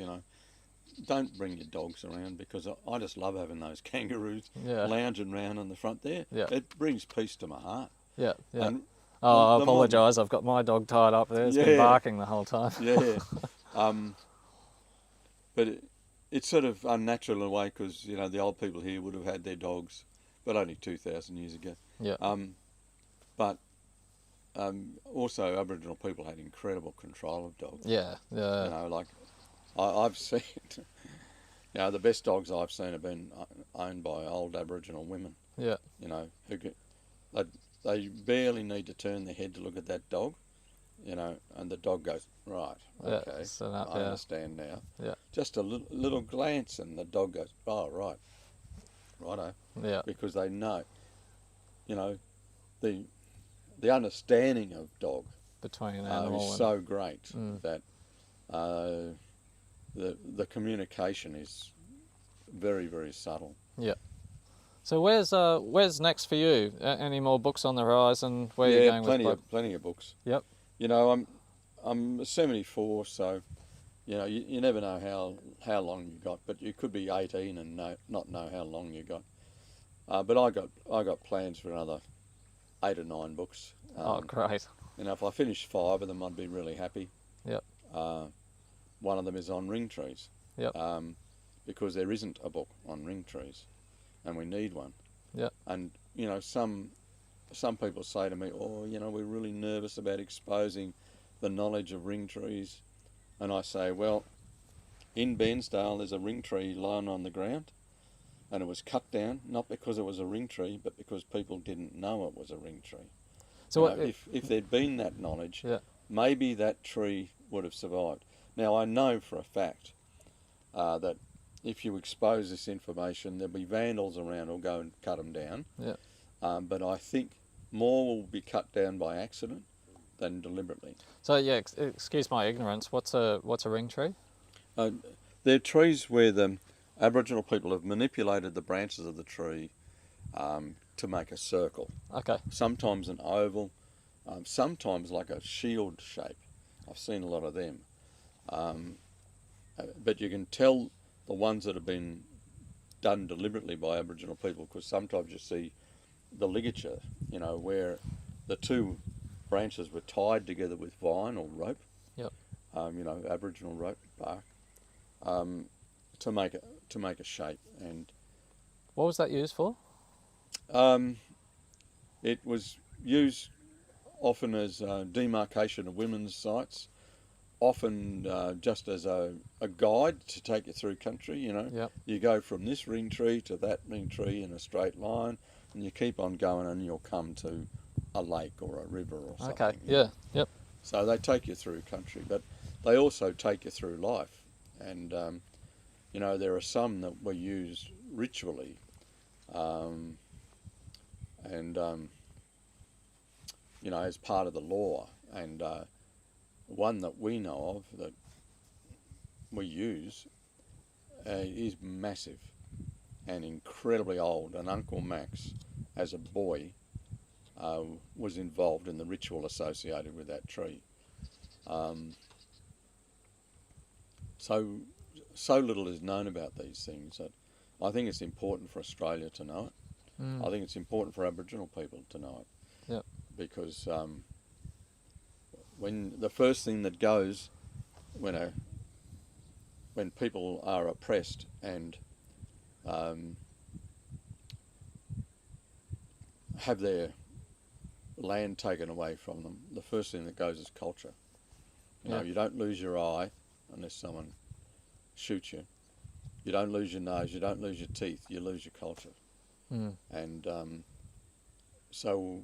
don't bring your dogs around, because I just love having those kangaroos lounging around in the front there. Yeah. It brings peace to my heart. Yeah, yeah. And I apologise, I've got my dog tied up there. It's been barking the whole time. Yeah. But it's sort of unnatural in a way, because, the old people here would have had their dogs, but only 2,000 years ago. Yeah. But also Aboriginal people had incredible control of dogs. Yeah, yeah. Like I've seen, the best dogs I've seen have been owned by old Aboriginal women. Yeah. They barely need to turn their head to look at that dog, and the dog goes, right, okay, I understand now. Yeah. Just a little glance and the dog goes, oh, right, righto. Yeah. Because they know, the understanding of dog between an animal is so great that the communication is very, very subtle. Yeah. So where's next for you? Any more books on the horizon? Where are you going with plenty of books. Yep. I'm 74, so you never know how long you got, but you could be 18 and not know how long you got. But I got plans for another 8 or 9 books. Oh, great. If I finish 5 of them, I'd be really happy. Yep. One of them is on ring trees. Yep. Because there isn't a book on ring trees, and we need one. Yep. And some people say to me, we're really nervous about exposing the knowledge of ring trees. And I say, well, in Bairnsdale there's a ring tree lying on the ground, and it was cut down, not because it was a ring tree, but because people didn't know it was a ring tree. So if there'd been that knowledge, maybe that tree would have survived. Now, I know for a fact that if you expose this information, there'll be vandals around who'll go and cut them down. Yeah. But I think more will be cut down by accident than deliberately. So excuse my ignorance. What's a ring tree? They're trees where the Aboriginal people have manipulated the branches of the tree to make a circle. Okay. Sometimes an oval, sometimes like a shield shape. I've seen a lot of them. But you can tell the ones that have been done deliberately by Aboriginal people, because sometimes you see the ligature, where the two branches were tied together with vine or rope. Yep. Aboriginal rope bark, to make a shape. And what was that used for? It was used often as demarcation of women's sites, often just as a guide to take you through country. Yep. You go from this ring tree to that ring tree in a straight line, and you keep on going, and you'll come to a lake or a river or something. Okay, yeah, yep. So they take you through country, but they also take you through life. And, you know, there are some that we use ritually. You know, as part of the law. And one that we know of that we use is massive and incredibly old. And Uncle Max, as a boy, was involved in the ritual associated with that tree. So little is known about these things that I think it's important for Australia to know it. I think it's important for Aboriginal people to know it. Yep. Because when the first thing that goes when people are oppressed and have their land taken away from them, the first thing that goes is culture. You know, you don't lose your eye unless someone shoots you. You don't lose your nose, you don't lose your teeth, you lose your culture. And so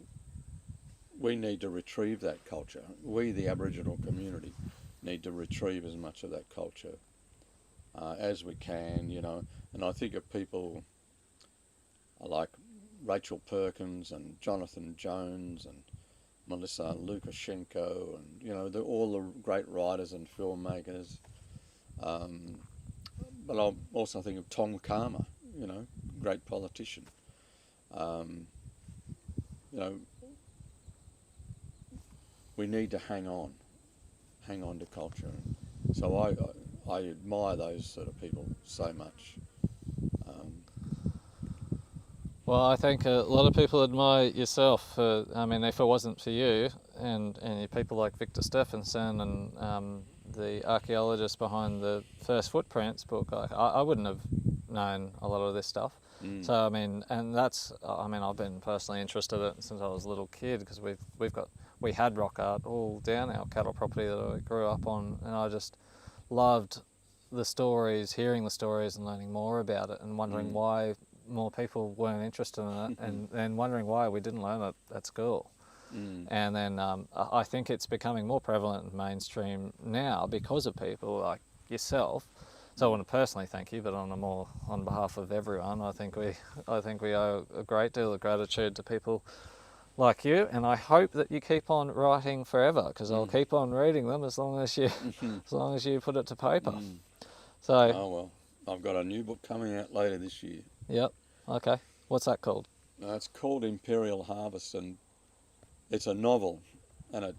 we need to retrieve that culture. We, the Aboriginal community, need to retrieve as much of that culture as we can, you know. And I think of people like Rachel Perkins and Jonathan Jones and Melissa Lukashenko and, you know, all the great writers and filmmakers. But I also think of Tom Karma, you know, great politician. You know, we need to hang on to culture. So I admire those sort of people so much. Well, I think a lot of people admire yourself. I mean, if it wasn't for you and people like Victor Stephenson and the archaeologist behind the First Footprints book, I wouldn't have known a lot of this stuff. So I mean, and that's, I mean, I've been personally interested in it since I was a little kid because we had rock art all down our cattle property that I grew up on, and I just loved the stories, hearing the stories and learning more about it, and wondering why more people weren't interested in it, and wondering why we didn't learn it at school. And then I think it's becoming more prevalent and mainstream now because of people like yourself. So I want to personally thank you, but on behalf of everyone, I think we owe a great deal of gratitude to people like you, and I hope that you keep on writing forever, because I'll keep on reading them as long as you put it to paper. So. Oh well, I've got a new book coming out later this year. Yep. Okay. What's that called? It's called Imperial Harvest, and it's a novel, and it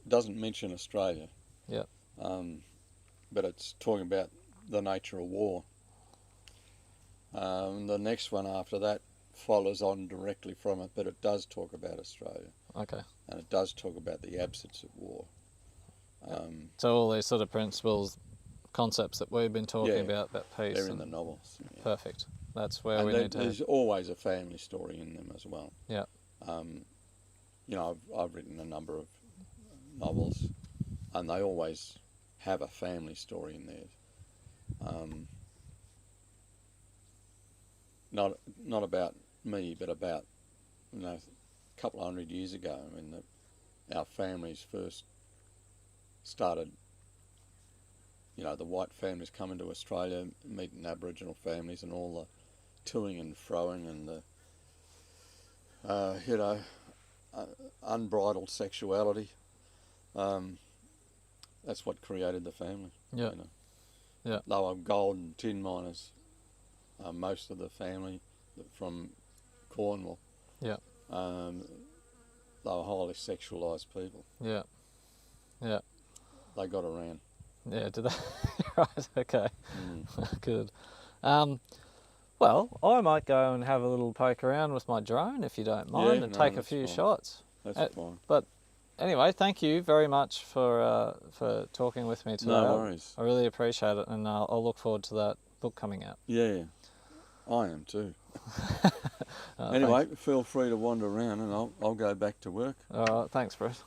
doesn't mention Australia. Yep. But it's talking about the nature of war. The next one after that follows on directly from it, but it does talk about Australia. Okay. And it does talk about the absence of war. So all these sort of principles, concepts that we've been talking about peace. They're in the novels. Yeah. Perfect. That's where we need to. There's always a family story in them as well. Yeah. You know, I've written a number of novels, and they always have a family story in there. Not about me, but about, you know, a couple of 100 years ago when our families first started. You know, the white families coming to Australia, meeting Aboriginal families, and all the toing and froing and the, you know, unbridled sexuality. That's what created the family. Yeah. You know. Yeah. They were gold and tin miners, most of the family from Cornwall. Yeah. They were highly sexualised people. Yeah. Yeah. They got around. Yeah, did they? Right, okay. Good. Well, I might go and have a little poke around with my drone, if you don't mind, and take a few shots. That's fine. But anyway, thank you very much for talking with me today. No worries. I really appreciate it, and I'll look forward to that book coming out. Yeah, I am too. Anyway, feel free to wander around, and I'll go back to work. All right, thanks, Bruce.